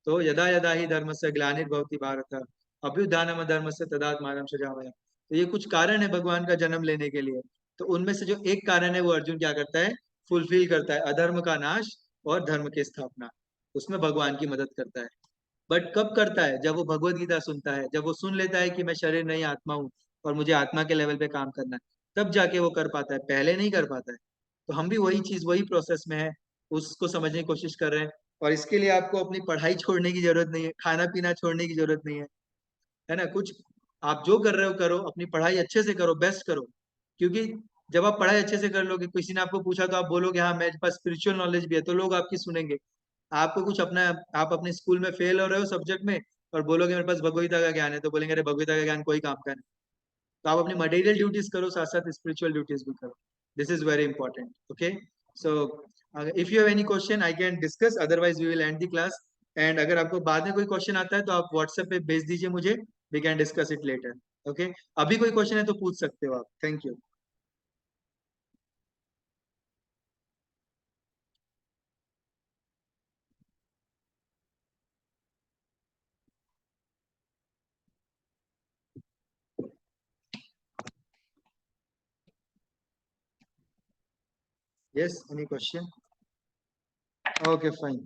तो यदा यदा ही धर्म से ग्लानिर्भवति भारत अभ्युत्थानम धर्म से तदात्मानं सृजामि। तो ये कुछ कारण है भगवान का जन्म लेने के लिए। तो उनमें से जो एक कारण है वो अर्जुन क्या करता है, फुलफिल करता है, अधर्म का नाश और धर्म की स्थापना, उसमें भगवान की मदद करता है। बट कब करता है, जब वो भगवत गीता सुनता है, जब वो सुन लेता है कि मैं शरीर नहीं आत्मा हूँ और मुझे आत्मा के लेवल पे काम करना है, तब जाके वो कर पाता है, पहले नहीं कर पाता है। तो हम भी वही चीज, वही प्रोसेस में है, उसको समझने की कोशिश कर रहे हैं। और इसके लिए आपको अपनी पढ़ाई छोड़ने की जरूरत नहीं है, खाना पीना छोड़ने की जरूरत नहीं है ना। कुछ आप जो कर रहे हो करो, अपनी पढ़ाई अच्छे से करो, बेस्ट करो, क्योंकि जब आप पढ़ाई अच्छे से कर लोगे, किसी ने आपको पूछा तो आप बोलोगे हाँ मेरे पास स्पिरिचुअल नॉलेज भी है, तो लोग आपकी सुनेंगे। आपको कुछ अपना, आप अपने स्कूल में फेल हो रहे हो सब्जेक्ट में और बोलोगे मेरे पास भगवत गीता का ज्ञान है, तो बोलेंगे अरे भगवत गीता का ज्ञान कोई काम का नहीं। तो आप अपनी मटेरियल ड्यूटीज करो, साथ साथ स्पिरिचुअल ड्यूटीज भी करो। This is very important. Okay, so if you have any question I can discuss, otherwise we will end the class. And अगर आपको बाद में कोई क्वेश्चन आता है तो आप व्हाट्सएप पे भेज दीजिए मुझे, we can discuss it later. Okay, अभी कोई क्वेश्चन है तो पूछ सकते हो आप। Thank you. Yes, any question? Okay fine.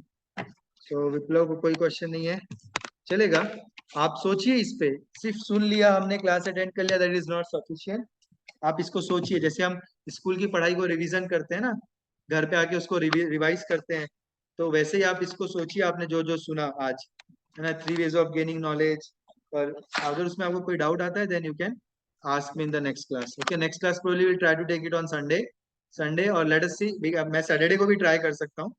तो विप्लव को कोई क्वेश्चन नहीं है, चलेगा। आप सोचिए इस पे, सिर्फ सुन लिया हमने, क्लास अटेंड कर लिया, दैट इज नॉट सफिशिएंट। आप इसको सोचिए, जैसे हम स्कूल की पढ़ाई को रिवीजन करते हैं ना, घर पे आके उसको रिवाइज करते हैं, तो वैसे ही आप इसको सोचिए, आपने जो जो सुना आज, है ना, 3 ways ऑफ गेनिंग नॉलेज। और अगर उसमें आपको कोई डाउट आता है then you can ask me in the next class. Okay, next class probably will try to take it on Sunday और लेट अस सी, मैं सैटरडे को भी ट्राई कर सकता हूँ,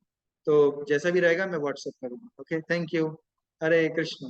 तो जैसा भी रहेगा मैं व्हाट्सएप करूंगा। Okay, thank you. Hare Krishna.